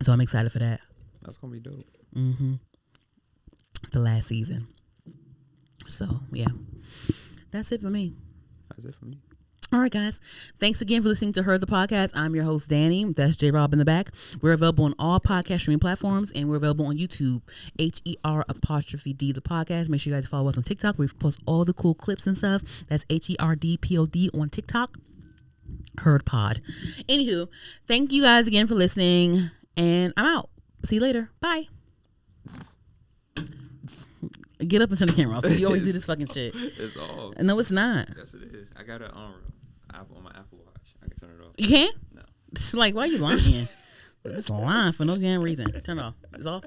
So I'm excited for that. That's gonna be dope. Mm-hmm. The last season. So yeah, that's it for me. That's it for me. All right, guys. Thanks again for listening to Heard the Podcast. I'm your host, Danny. That's J-Rob in the back. We're available on all podcast streaming platforms, and we're available on YouTube, HER''D, the podcast. Make sure you guys follow us on TikTok. We post all the cool clips and stuff. That's HERDPOD on TikTok. Heard Pod. Anywho, thank you guys again for listening, and I'm out. See you later. Bye. Get up and turn the camera off, because you always do this fucking shit. It's off. No, it's not. Yes, it is. I got it on my Apple Watch. I can turn it off. You can't? No. It's like, why are you lying? It's lying for no damn reason. Turn it off. It's off.